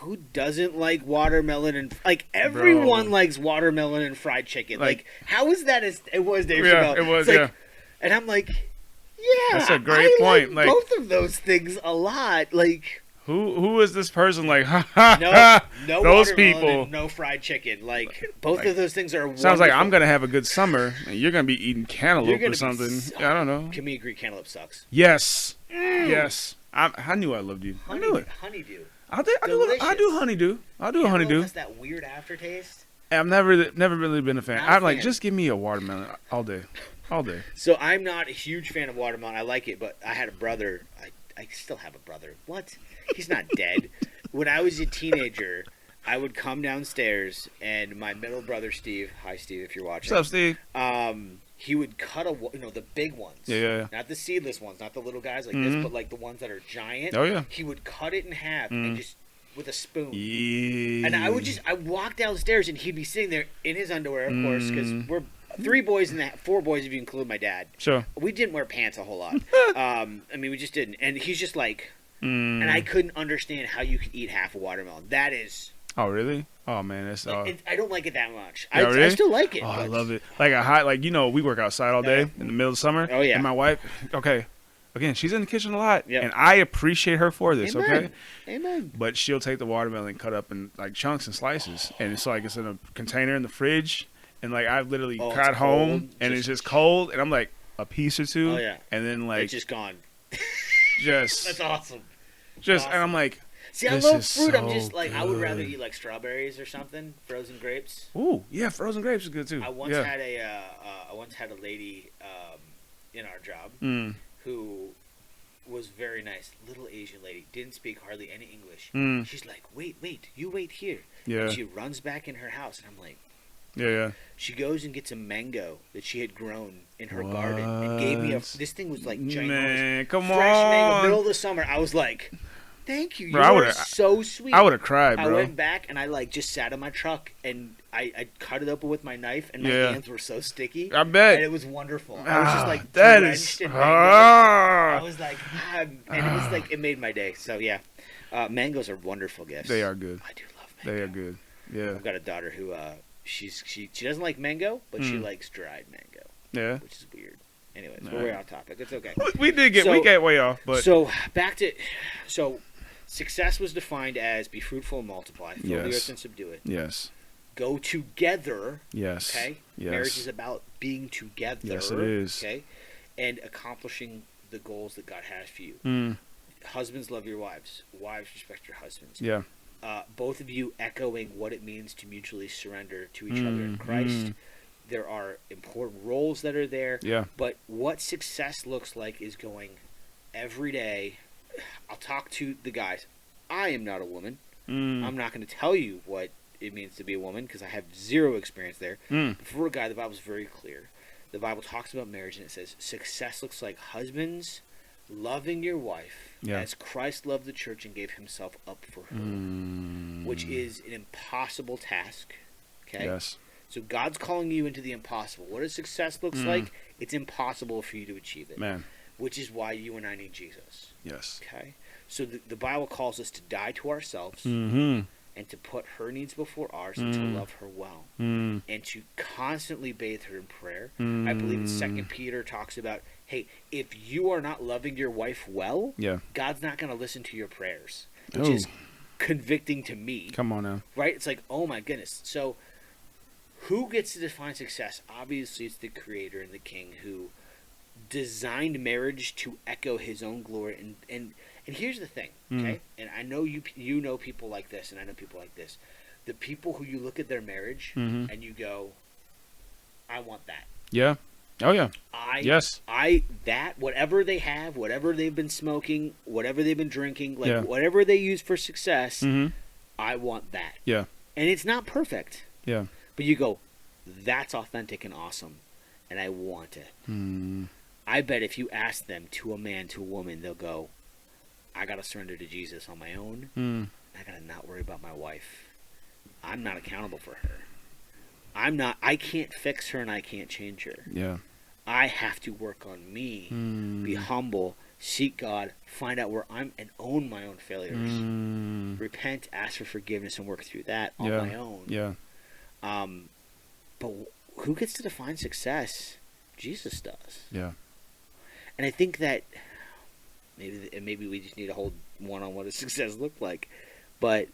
who doesn't like watermelon and like everyone Bro. likes watermelon and fried chicken. Like- Like how is that? It was Dave Yeah, Chappelle. it was, It's like- yeah. And I'm like, yeah, That's a great I point, Like, like- both of those things a lot. Like Who is this person? Like, ha ha no, ha. no Those watermelon people. and no fried chicken. Like both of those things are. Sounds like wonderful. I'm gonna have a good summer, and you're gonna be eating You're cantaloupe gonna or be something. I don't know. Can we agree? Cantaloupe sucks. Yes, yes. I knew I loved you. I knew it. Honeydew. I do Delicious. honeydew. I'll do a Cantaloupe honeydew. has that weird aftertaste. I've never really been a fan. Not a I'm like, fan. just give me a watermelon all day, all day. So I'm not a huge fan of watermelon. I like it, but I had a brother. I still have a brother. What? He's not dead. When I was a teenager, I would come downstairs, and my middle brother Steve. Hi, Steve, if you're watching. What's up, Steve? He would cut the big ones. Yeah. Not the seedless ones, not the little guys like this, but like the ones that are giant. Oh yeah. He would cut it in half and just with a spoon. Yeah. And I walk downstairs and he'd be sitting there in his underwear, of course, because we're 3 boys and 4 boys if you include my dad. Sure. We didn't wear pants a whole lot. We just didn't. And he's just like, and I couldn't understand how you could eat half a watermelon. That is, Oh really? Oh man, that's. I don't like it that much. Yeah, I really? still like it. Oh, I but- love it. Like a hot, like we work outside all day in the middle of summer. Oh, yeah. And my wife, okay, again, she's in the kitchen a lot, Yep. and I appreciate her for this. Amen. Okay. Amen. But she'll take the watermelon, cut up in like chunks and slices, and it's like it's in a container in the fridge, and like I literally Oh, it's got home cold? and it's Just- just cold, and I'm like a piece or two, Oh, yeah. and then like It's just gone. just That's awesome. and awesome. I'm like, See, I This love is fruit. I'm so just like, I would rather good. eat like strawberries or something, frozen grapes. ooh, yeah, frozen grapes is good too. I once yeah. had a lady in our job Mm, who was very nice, little Asian lady, didn't speak hardly any English. mm, She's like, wait, you wait here. yeah, And she runs back in her house, and I'm like, yeah. she goes and gets a mango that she had grown in her garden and gave me What? this thing was like ginormous. Man, come Fresh mango, on. middle of the summer. I was like, thank you. You Bro, I are would've- so sweet. I would have cried, I bro. went back and I like just sat in my truck and I cut it open with my knife and my Yeah. hands were so sticky. I bet. And it was wonderful. I was just like that drenched is. in mango. I Ah, was like, and it was like it made my day. So yeah, mangoes are wonderful gifts. they are good. I do love mango. They are good. Yeah, I've got a daughter who she doesn't like mango, but she Mm. likes dried mango, yeah. which is weird. Anyways, All we're way right. off topic. It's okay. We did get So- way off, but So back to success was defined as be fruitful and multiply, fill the Yes. earth and subdue it. yes, Go together. yes, Okay. yes. Marriage is about being together. Yes, it is. Okay. And accomplishing the goals that God has for you. Mm, husbands love your wives. Wives respect your husbands. Yeah. Both of you echoing what it means to mutually surrender to each other in Christ. There are important roles that are there. Yeah. But what success looks like is going every day. I'll talk to the guys. I am not a woman. I'm not going to tell you what it means to be a woman because I have zero experience there. But for a guy, the Bible's very clear. The Bible talks about marriage and it says success looks like husbands loving your wife as Christ loved the church and gave himself up for her, which is an impossible task. Okay? Yes. So God's calling you into the impossible. What does success looks like? It's impossible for you to achieve it. Man. Which is why you and I need Jesus. Yes. Okay? So the Bible calls us to die to ourselves and to put her needs before ours and to love her well. And to constantly bathe her in prayer. I believe in 2 Peter talks about, hey, if you are not loving your wife well, God's not going to listen to your prayers. Which is convicting to me. Come on now. Right? It's like, oh my goodness. So who gets to define success? Obviously, it's the Creator and the King who designed marriage to echo His own glory. And here's the thing, okay? And I know you know people like this, and I know people like this. The people who you look at their marriage and you go, I want that. Yeah. Oh yeah. Whatever they have, whatever they've been smoking, whatever they've been drinking, like whatever they use for success, I want that. Yeah. And it's not perfect. Yeah. But you go, that's authentic and awesome, and I want it. I bet if you ask them, to a man, to a woman, they'll go, I got to surrender to Jesus on my own. I got to not worry about my wife. I'm not accountable for her. I can't fix her and I can't change her. Yeah. I have to work on me, be humble, seek God, find out where I'm, and own my own failures. Repent, ask for forgiveness, and work through that on my own. Yeah. But who gets to define success? Jesus does. Yeah. And I think that maybe we just need to hold one on what does success look like. But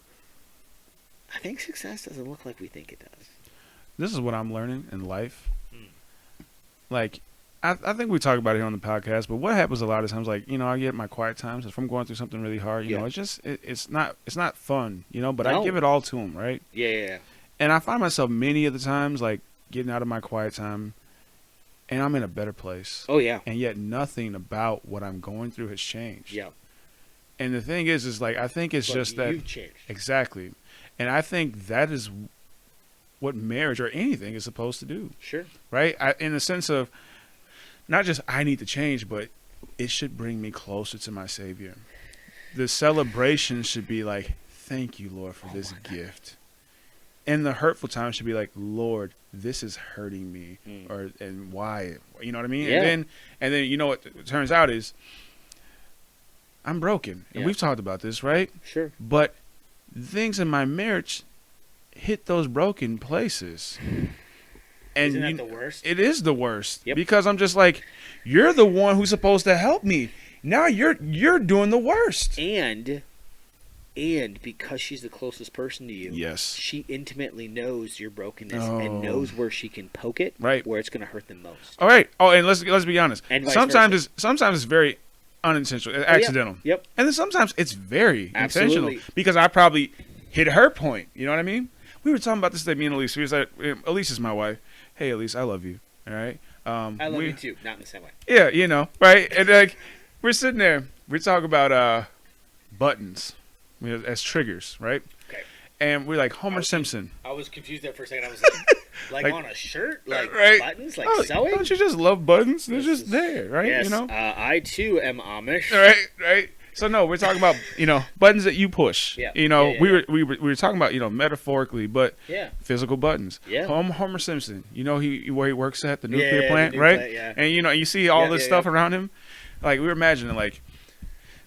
I think success doesn't look like we think it does. This is what I'm learning in life. Like, I think we talk about it here on the podcast, but what happens a lot of times, like, I get my quiet times. If I'm going through something really hard, you know, it's just, it's not fun, but I give it all to him, right? Yeah. And I find myself many of the times, like, getting out of my quiet time, and I'm in a better place. Oh, yeah. And yet nothing about what I'm going through has changed. Yeah. And the thing is like, I think it's just that. You've changed. Exactly. And I think that is what marriage or anything is supposed to do. Sure. Right? In the sense of not just I need to change, but it should bring me closer to my Savior. The celebration should be like, thank you, Lord, for this gift. And the hurtful times should be like, Lord, this is hurting me, and why? You know what I mean? Yeah. And then what it turns out is I'm broken, and we've talked about this, right? Sure. But things in my marriage hit those broken places. And isn't that the worst? It is the worst. Yep. Because I'm just like, you're the one who's supposed to help me. Now you're doing the worst. And because she's the closest person to you, yes, she intimately knows your brokenness and knows where she can poke it, right, where it's going to hurt them most. All right. Oh, and let's be honest. And sometimes it's very unintentional, accidental. Yep. And then sometimes it's very Absolutely. intentional because I probably hit her point. You know what I mean? We were talking about this today, me and Elise. We was like, Elise is my wife. Hey, Elise, I love you. All right. I love you too, not in the same way. Yeah, right. And like we're sitting there, we're talking about buttons. As triggers, right? Okay. And we're like Homer Simpson. I was confused there for a second. I was like on a shirt, like right? buttons, like sewing. Don't you just love buttons? They're just there, right? Yes, I too am Amish. Right. So no, we're talking about buttons that you push. Yeah. We were talking about metaphorically, but physical buttons. Yeah. Homer Simpson. Where he works at the nuclear plant, right? Plant, yeah. And you see all this stuff around him. Like we were imagining like.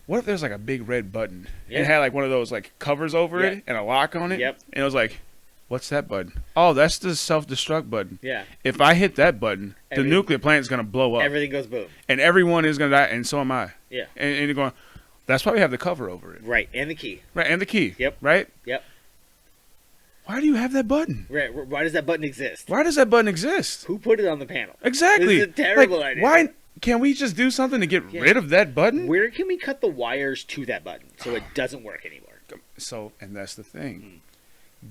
What if there's like a big red button and it had like one of those like covers over it and a lock on it? Yep. And it was like, what's that button? Oh, that's the self-destruct button. Yeah. If I hit that button, the nuclear plant is going to blow up. Everything goes boom. And everyone is going to die, and so am I. Yeah. And you're going, that's why we have the cover over it. Right, and the key. Right, and the key. Yep. Right? Yep. Why do you have that button? Right. Why does that button exist? Why does that button exist? Who put it on the panel? Exactly. This is a terrible idea. can we just do something to get Yeah. rid of that button? Where can we cut the wires to that button so it doesn't work anymore? So, and that's the thing.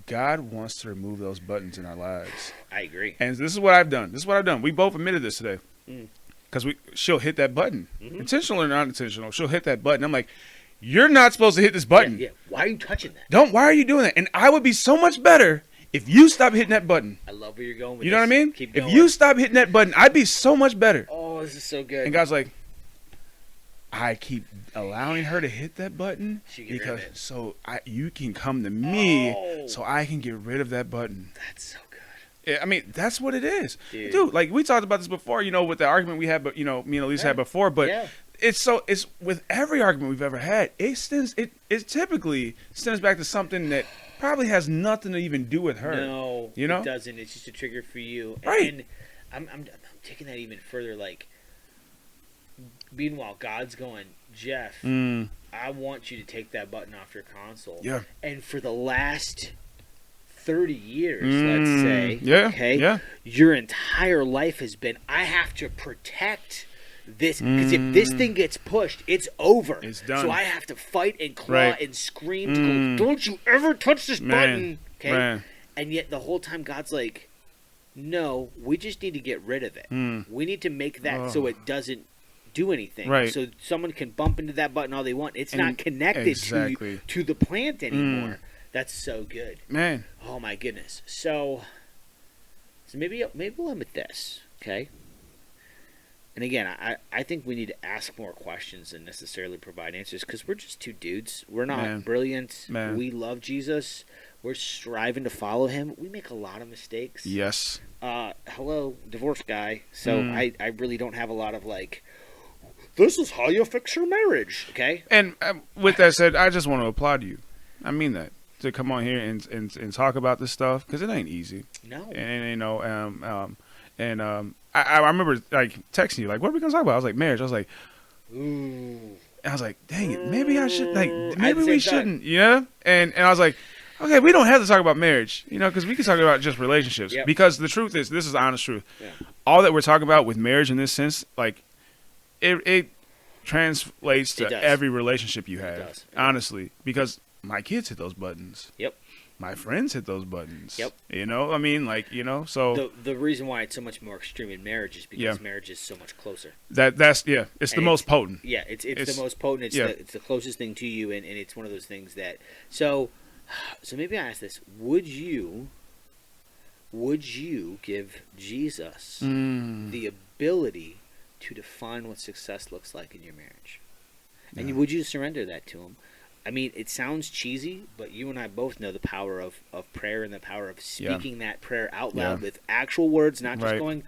God wants to remove those buttons in our lives. I agree. And this is what I've done. We both admitted this today. Because she'll hit that button. Intentional or not intentional, she'll hit that button. I'm like, you're not supposed to hit this button. Yeah. Why are you touching that? Why are you doing that? And I would be so much better if you stop hitting that button. I love where you're going with You know this. what I mean? Keep going. If you stop hitting that button, I'd be so much better. Oh, this is so good. And God's like, I keep allowing her to hit that button She can get rid of it. so you can come to me so I can get rid of that button. That's so good. I mean, that's what it is. Dude. Like we talked about this before, with the argument we had, but me and Elise had before, but it's with every argument we've ever had, it typically stems back to something that probably has nothing to even do with her. No, it doesn't. It's just a trigger for you. Right. And I'm taking that even further. Like, meanwhile, God's going, Jeff, I want you to take that button off your console. Yeah. And for the last 30 years, let's say, your entire life has been, I have to protect this, because if this thing gets pushed, it's over. It's done. So I have to fight and claw and scream to go, don't you ever touch this button. Okay. Man. And yet the whole time God's like, no, we just need to get rid of it. We need to make that so it doesn't do anything. Right. So someone can bump into that button all they want. It's not connected to the plant anymore. That's so good. Man. Oh my goodness. So maybe we'll end with this, okay? And again, I think we need to ask more questions than necessarily provide answers, because we're just two dudes. We're not brilliant. We love Jesus. We're striving to follow him. We make a lot of mistakes. Yes. Hello, divorce guy. So I really don't have a lot of this is how you fix your marriage, okay? And with that said, I just want to applaud you. I mean that. To come on here and talk about this stuff, because it ain't easy. No. And I remember texting you what are we gonna talk about? I was like marriage. I was like, ooh. I was like, dang it, maybe I should maybe we shouldn't, And I was like, okay, we don't have to talk about marriage, because we can talk about just relationships. Yep. Because the truth is, this is the honest truth. Yeah. All that we're talking about with marriage in this sense, it translates to every relationship you have. It does. Honestly, because my kids hit those buttons. Yep. My friends hit those buttons. Yep. So the reason why it's so much more extreme in marriage is because marriage is so much closer. It's the most potent. Yeah, it's the most potent. It's the closest thing to you, and it's one of those things that. So maybe I ask this: Would you give Jesus the ability to define what success looks like in your marriage? And would you surrender that to him? I mean, it sounds cheesy, but you and I both know the power of prayer and the power of speaking that prayer out loud with actual words, not just going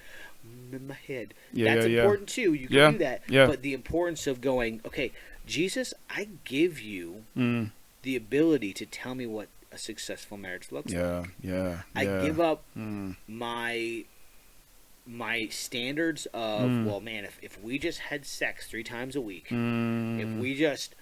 in my head. That's important too. You can do that. Yeah. But the importance of going, okay, Jesus, I give you the ability to tell me what a successful marriage looks like. I give up my standards of, well, man, if we just had sex 3 times a week, if we just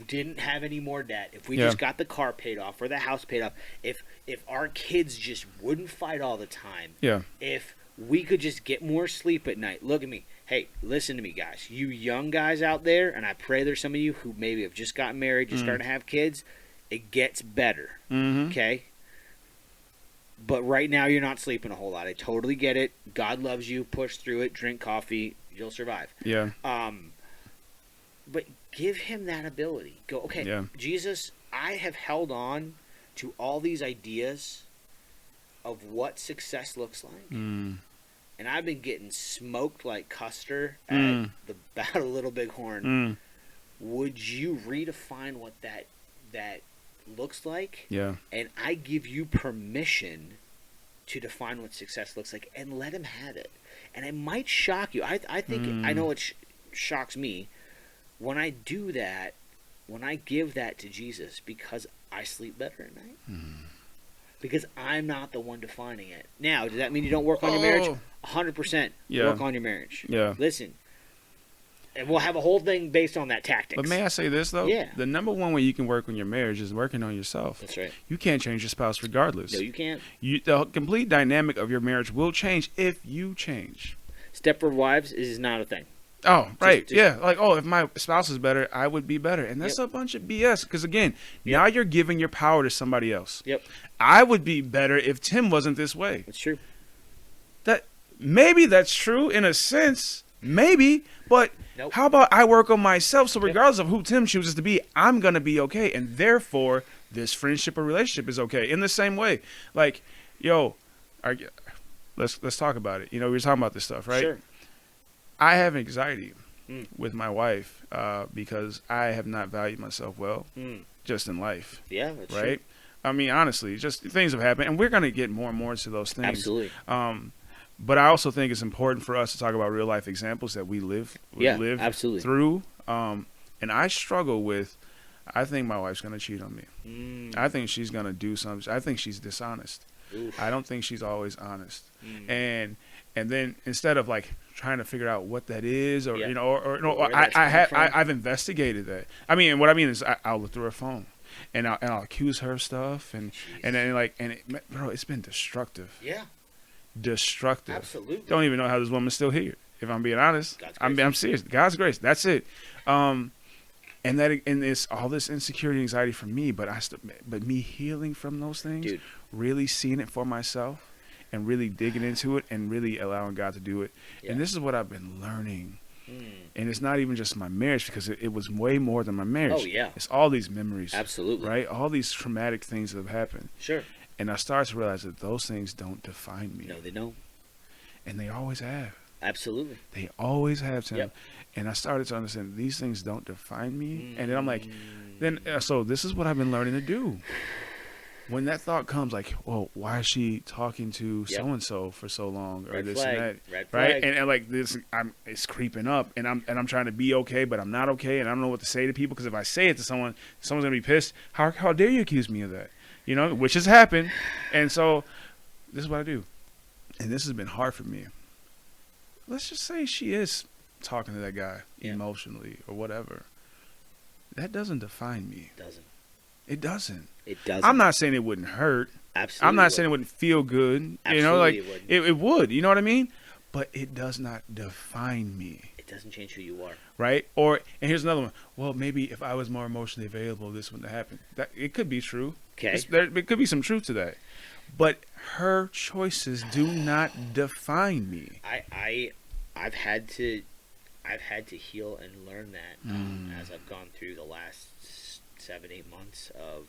didn't have any more debt, if we just got the car paid off or the house paid off, if our kids just wouldn't fight all the time, if we could just get more sleep at night. Look at me. Hey, listen to me, guys. You young guys out there, and I pray there's some of you who maybe have just gotten married, you're starting to have kids. It gets better, okay? But right now you're not sleeping a whole lot. I totally get it. God loves you. Push through it. Drink coffee. You'll survive. Yeah. But give him that ability. Go, okay, Jesus, I have held on to all these ideas of what success looks like. And I've been getting smoked like Custer at the Battle of Little Bighorn. Would you redefine what that looks like? Yeah. And I give you permission to define what success looks like, and let him have it. And it might shock you. I think I know it shocks me when I do that, when I give that to Jesus, because I sleep better at night. Because I'm not the one defining it. Now, does that mean you don't work on your marriage? 100% work on your marriage. Yeah. Listen, and we'll have a whole thing based on that tactics. But may I say this, though? Yeah. The number one way you can work on your marriage is working on yourself. That's right. You can't change your spouse regardless. No, you can't. The complete dynamic of your marriage will change if you change. Stepford Wives is not a thing. Oh, right. Just Yeah. Like, oh, if my spouse is better, I would be better. And that's Yep. a bunch of BS. Because, again, Yep. now you're giving your power to somebody else. Yep. I would be better if Tim wasn't this way. That's true. That maybe that's true in a sense. Maybe. But Nope. how about I work on myself? So Yep. regardless of who Tim chooses to be, I'm going to be okay. And therefore, this friendship or relationship is okay. In the same way. Like, yo, let's talk about it. You know, we were talking about this stuff, right? Sure. I have anxiety Mm. with my wife because I have not valued myself well Mm. just in life, Yeah, that's right? true. I mean, honestly, just things have happened, and we're going to get more and more into those things. Absolutely. But I also think it's important for us to talk about real life examples that we live Absolutely. through. And I struggle with, I think my wife's going to cheat on me. Mm. I think she's going to do something. I think she's dishonest. Oof. I don't think she's always honest. Mm. And then instead of like trying to figure out what that is, or Yeah. you know, or no, Where that's coming from. I've investigated that. I mean, what I mean is I'll look through her phone, and I'll accuse her of stuff, and then like bro, it's been destructive, Yeah, destructive. absolutely. Don't even know how this woman's still here. If I'm being honest, God's I'm grace. serious. God's grace. That's it. And it's all this insecurity, anxiety for me, but but me healing from those things, Dude. really seeing it for myself, and really digging into it, and really allowing God to do it. Yeah. And this is what I've been learning. Mm. And it's not even just my marriage, because it was way more than my marriage. Oh, yeah. It's all these memories, Absolutely. right? All these traumatic things that have happened, Sure. and I started to realize that those things don't define me, No, they don't. and they always have. Absolutely. They always have, Tim. Yep. And I started to understand these things don't define me. And then I'm like, Mm. so this is what I've been learning to do. When that thought comes, like, well, why is she talking to Yep. so-and-so for so long, or Red this flag. and that, Red right? flag. And like this, it's creeping up, and I'm trying to be okay, but I'm not okay, and I don't know what to say to people, because if I say it to someone, someone's gonna be pissed. How dare you accuse me of that? You know, which has happened. And so this is what I do, and this has been hard for me. Let's just say she is talking to that guy Yeah. emotionally or whatever. That doesn't define me. Doesn't. It doesn't. It doesn't. I'm not saying it wouldn't hurt. Absolutely. I'm not saying it wouldn't feel good. You know, like Absolutely it would. You know what I mean? But it does not define me, It doesn't change who you are. right? Or and here's another one. Well, maybe if I was more emotionally available, this wouldn't happen. That it could be true. Okay. There could be some truth to that. But her choices do not define me. I've had to heal and learn that as I've gone through the last 7-8 months of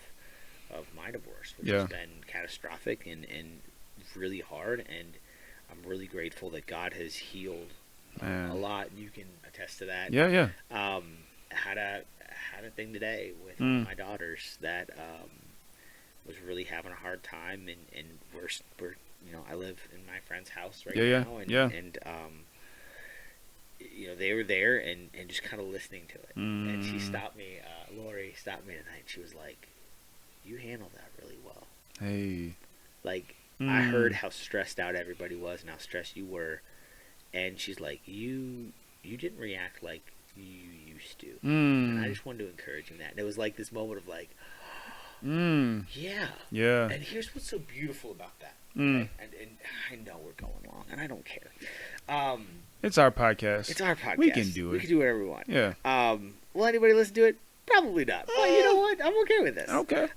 my divorce, which Yeah. has been catastrophic and really hard. And I'm really grateful that God has healed Man. a lot. You can attest to that. Yeah. Had a thing today with my daughters that was really having a hard time, and we're I live in my friend's house right Yeah, now, and yeah. They were there and just kind of listening to it, and she Mm. stopped me. Lori stopped me tonight. She was like, "You handled that really well." Hey. Like I heard how stressed out everybody was and how stressed you were, and she's like, "You didn't react like you used to." And I just wanted to encourage him that. And it was like this moment of like, yeah. Yeah. And here's what's so beautiful about that. Mm. Right? And I know we're going long, and I don't care. It's our podcast. It's our podcast. We can do it. We can do whatever we want. Yeah. Will anybody listen to it? Probably not. But you know what? I'm okay with this. Okay.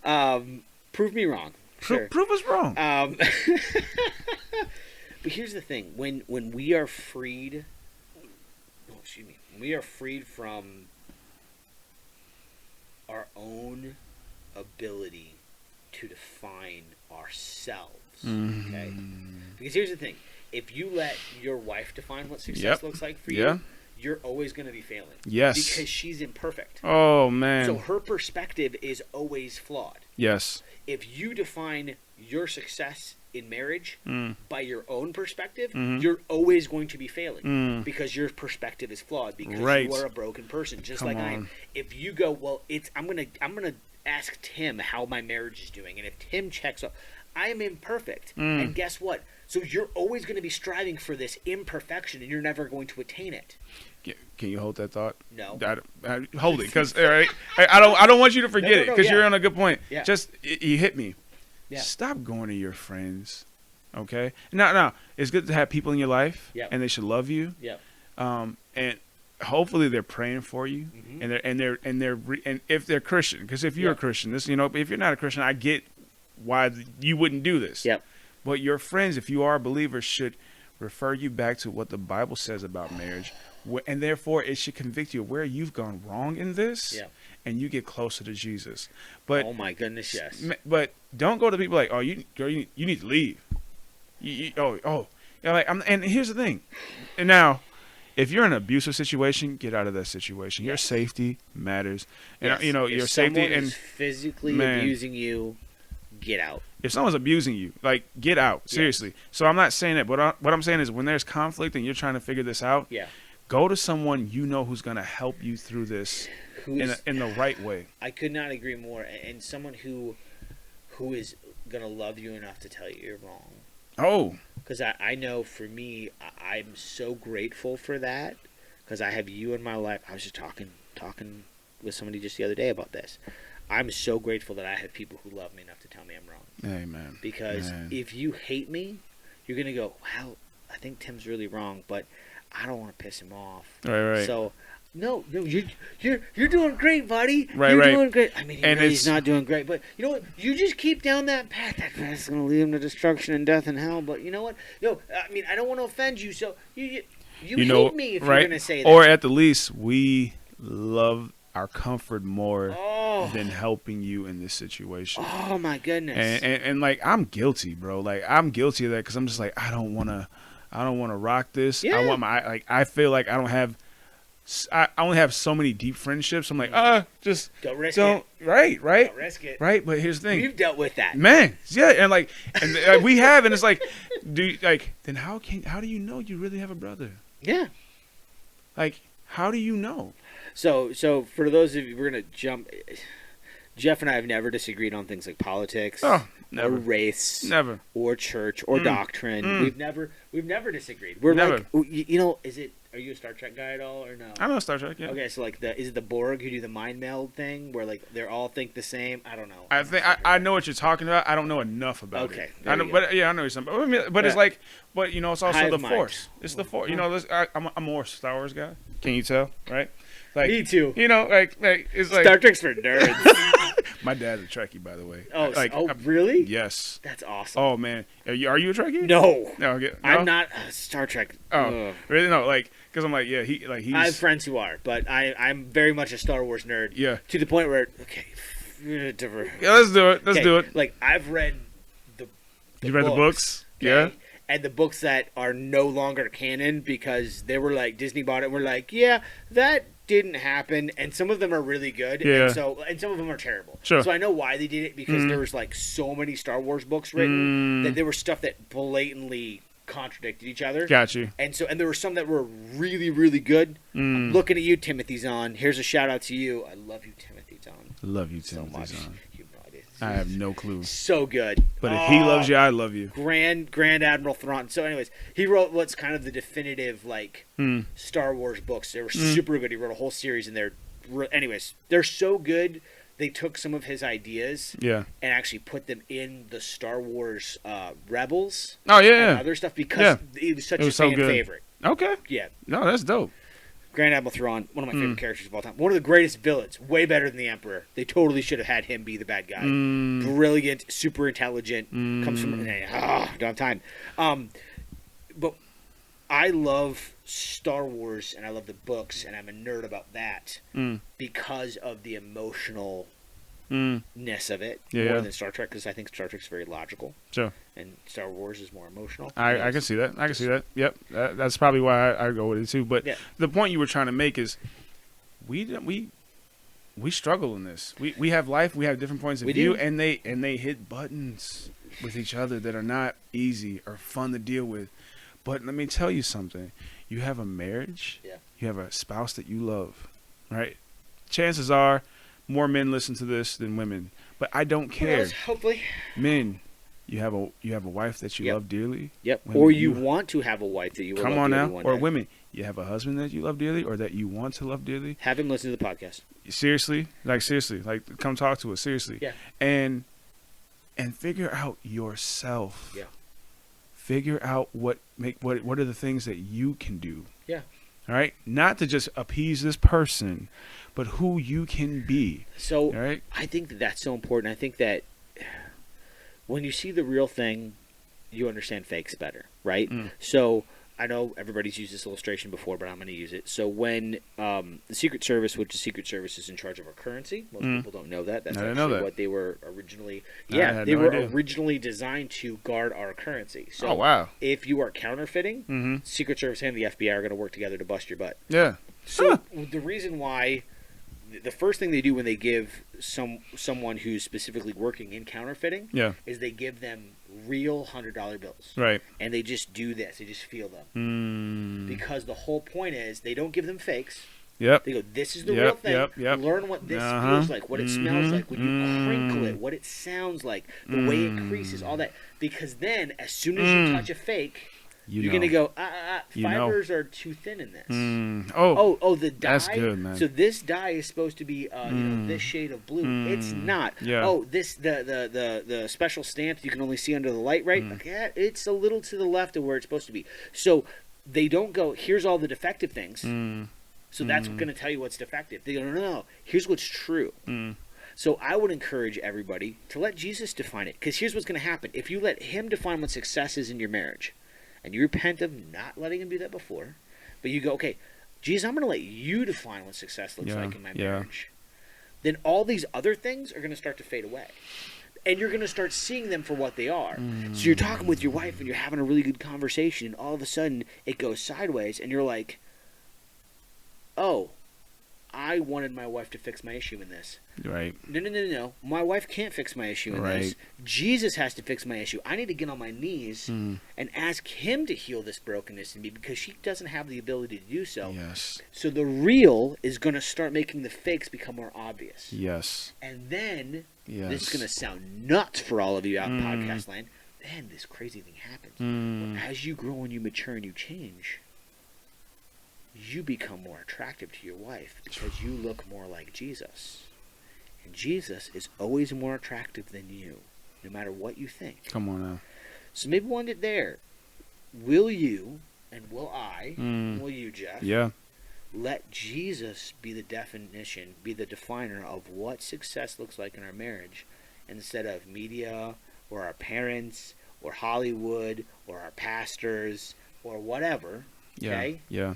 Prove me wrong. Sure. Prove us wrong. But here's the thing: when we are freed, when we are freed from our own ability to define ourselves. Okay. Because here's the thing: if you let your wife define what success Yep. looks like for Yeah. you, you're always going to be failing. Yes. Because she's imperfect. Oh man. So her perspective is always flawed. Yes. If you define your success in marriage by your own perspective, Mm-hmm. you're always going to be failing because your perspective is flawed because Right. you are a broken person, just Come like I on. am. If you go, well, I'm gonna ask Tim how my marriage is doing, and if Tim checks off, I am imperfect, and guess what? So you're always going to be striving for this imperfection, and you're never going to attain it. Can you hold that thought? No. Hold it, because all right, I don't want you to forget it, because yeah. you're on a good point. Yeah. Just you hit me. Yeah. Stop going to your friends. Okay. Now it's good to have people in your life, Yep. and they should love you. Yep. And hopefully they're praying for you, and if they're Christian, because if you're a Christian, this, if you're not a Christian, I get why you wouldn't do this. Yep. But your friends, if you are a believer, should refer you back to what the Bible says about marriage, and therefore it should convict you of where you've gone wrong in this, and you get closer to Jesus. But oh my goodness, yes. But don't go to people like, oh, you need to leave. And here's the thing. And now, if you're in an abusive situation, get out of that situation. Your safety matters. And your safety and physically abusing you, get out. If someone's abusing you, like, get out. Seriously. Yes. So I'm not saying that, but what I'm saying is when there's conflict and you're trying to figure this out, go to someone who's going to help you through this in the right way. I could not agree more. And someone who is going to love you enough to tell you you're wrong. Oh. Because I know for me, I'm so grateful for that because I have you in my life. I was just talking with somebody just the other day about this. I'm so grateful that I have people who love me enough to tell me I'm wrong. Amen. Because if you hate me, you're going to go, well, I think Tim's really wrong, but I don't want to piss him off. Right. So, no, you're doing great, buddy. Right, you're doing great. I mean, he's not doing great, but you know what? You just keep down that path. That path's going to lead him to destruction and death and hell. But you know what? No, I mean, I don't want to offend you, so you hate me if you're going to say that. Or at the least, we love our comfort more than helping you in this situation. Oh my goodness! And like, I'm guilty, bro. Like, I'm guilty of that because I'm just like, I don't want to rock this. Yeah. I feel like I only have so many deep friendships. I'm like, just don't risk it. Right. Don't risk it. Right. But here's the thing. We've dealt with that, man. Yeah, and we have, and it's like, then how do you know you really have a brother? Yeah. Like, how do you know? So for those of you, we're gonna jump. Jeff and I have never disagreed on things like politics, or race, never, or church, or doctrine. We've never disagreed. We're never. Like, are you a Star Trek guy at all, or no? I know Star Trek. Yeah. Okay, so like is it the Borg who do the mind meld thing, where like they all think the same? I don't know. I think I know what you're talking about. I don't know enough about it. Okay, I know, but I know something. But it's like, it's also Hive the mind. Force. It's the Force. I'm a more Star Wars guy. Can you tell? Right. Like, me too. Like it's like Star Trek's for nerds. My dad's a Trekkie, by the way. Really? Yes. That's awesome. Oh man, are you a Trekkie? No. No, okay. No? I'm not Star Trek. Oh, really? No, because I'm like, he's. I have friends who are, but I'm very much a Star Wars nerd. Yeah. To the point where Yeah, let's do it. Let's do it. Like I've read the You read the books? Okay? Yeah. And the books that are no longer canon because they were like Disney bought it and we're like, yeah, that didn't happen, and some of them are really good, and some of them are terrible. Sure. So I know why they did it because there was like so many Star Wars books written that there was stuff that blatantly contradicted each other. Got you. And there were some that were really, really good. I'm looking at you, Timothy Zahn. Here's a shout out to you. I love you, Timothy Zahn. Love you, Timothy so much. Zahn. You know it is. I have no clue. So good. But if he loves you, I love you. Grand Admiral Thrawn. So anyways, he wrote what's kind of the definitive Star Wars books. They were super good. He wrote a whole series in there. Anyways, they're so good. They took some of his ideas and actually put them in the Star Wars Rebels and other stuff because it was such a fan favorite. Okay. Yeah. No, that's dope. Grand Admiral Thrawn, one of my favorite characters of all time. One of the greatest villains, way better than the Emperor. They totally should have had him be the bad guy. Brilliant, super intelligent, comes from... don't have time. But I love Star Wars, and I love the books, and I'm a nerd about that because of the emotionalness of it more than Star Trek, because I think Star Trek's very logical. Sure. And Star Wars is more emotional. I can see that. I can see that. Yep. That's probably why I go with it too. But the point you were trying to make is we struggle in this. We have life. We have different points of view, and they hit buttons with each other that are not easy or fun to deal with. But let me tell you something. You have a marriage. Yeah. You have a spouse that you love, right? Chances are more men listen to this than women, but I don't care. Yes, hopefully. Men, you have a wife that you love dearly. Yep. Women, or you want to have a wife that you love dearly. Come on now. One or day. Women, you have a husband that you love dearly or that you want to love dearly. Have him listen to the podcast. Seriously, come talk to us seriously. Yeah. And figure out yourself. Yeah. Figure out what are the things that you can do. Yeah. All right, not to just appease this person, but who you can be. So All right, I think that that's so important. I think that when you see the real thing, you understand fakes better, right? So I know everybody's used this illustration before, but I'm going to use it. So when the Secret Service, which the Secret Service is in charge of our currency, most people don't know that. That's I didn't actually know that. what they were originally. I Yeah, had they no were idea. originally designed to guard our currency. So Oh, wow. if you are counterfeiting, Mm-hmm. Secret Service and the FBI are going to work together to bust your butt. Yeah. So the reason why, the first thing they do when they give someone who's specifically working in counterfeiting, Yeah. is they give them real $100 bills, Right. and they just do this. They just feel them Mm. because the whole point is they don't give them fakes. Yep. They go, this is the Yep, real thing. yep. Learn what this Uh-huh. feels like, what it smells like, when you Mm. crinkle it, what it sounds like, the way it creases, all that. Because then, as soon as you touch a fake, you're going to go, You know. fibers are too thin in this. Oh, The dye. that's good, man. So this dye is supposed to be, this shade of blue. It's not. Yeah. Oh, this the special stamp you can only see under the light, right? Yeah, it's a little to the left of where it's supposed to be. So they don't go, here's all the defective things. So that's going to tell you what's defective. They go, no. Here's what's true. So I would encourage everybody to let Jesus define it, because here's what's going to happen: if you let Him define what success is in your marriage, and you repent of not letting Him do that before, but you go, okay, Jesus, I'm going to let you define what success looks like in my marriage. Then all these other things are going to start to fade away. And you're going to start seeing them for what they are. So you're talking with your wife and you're having a really good conversation, and all of a sudden it goes sideways and you're like, oh, I wanted my wife to fix my issue in this. Right. No. My wife can't fix my issue in this. Jesus has to fix my issue. I need to get on my knees and ask Him to heal this brokenness in me, because she doesn't have the ability to do so. Yes. So the real is going to start making the fakes become more obvious. Yes. And then, Yes. this is going to sound nuts for all of you out in podcast land, then this crazy thing happens. But as you grow and you mature and you change, you become more attractive to your wife because you look more like Jesus. And Jesus is always more attractive than you, no matter what you think. Come on now. So maybe we'll end it there. Will you, and will I, will you, Jeff, Yeah. let Jesus be the definition, be the definer of what success looks like in our marriage, instead of media or our parents or Hollywood or our pastors or whatever? Yeah. Okay? Yeah.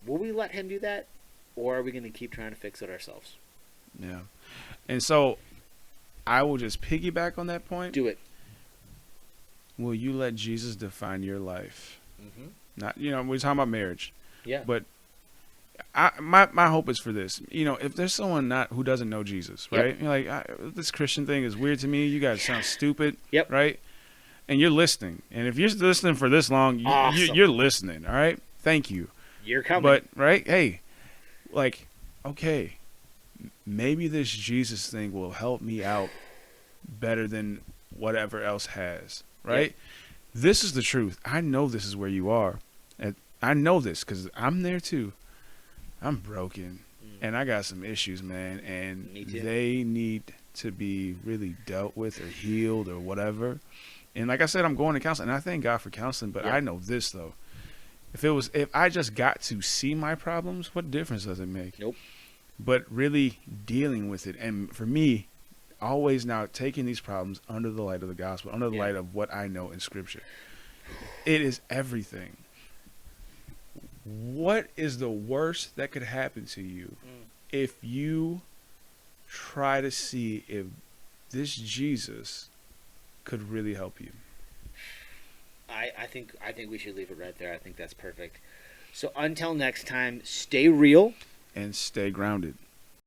Will we let Him do that, or are we going to keep trying to fix it ourselves? Yeah. And so I will just piggyback on that point. Do it. Will you let Jesus define your life? Mm-hmm. Not, we're talking about marriage. Yeah. But my hope is for this. If there's someone who doesn't know Jesus, Yep. right? You're like, this Christian thing is weird to me. You guys sound stupid. Yep. Right? And you're listening. And if you're listening for this long, Awesome. you're listening. All right? Thank you. You're coming. But, right? Hey, okay, maybe this Jesus thing will help me out better than whatever else has. Right? Yep. This is the truth. I know this is where you are. And I know this because I'm there too. I'm broken. And I got some issues, man. And Me too. they need to be really dealt with or healed or whatever. And like I said, I'm going to counseling. And I thank God for counseling. But Yeah. I know this, though. If I just got to see my problems, what difference does it make? Nope. But really dealing with it. And for me, always now taking these problems under the light of the gospel, under the light of what I know in Scripture. It is everything. What is the worst that could happen to you if you try to see if this Jesus could really help you? I think we should leave it right there. I think that's perfect. So until next time, stay real And stay grounded.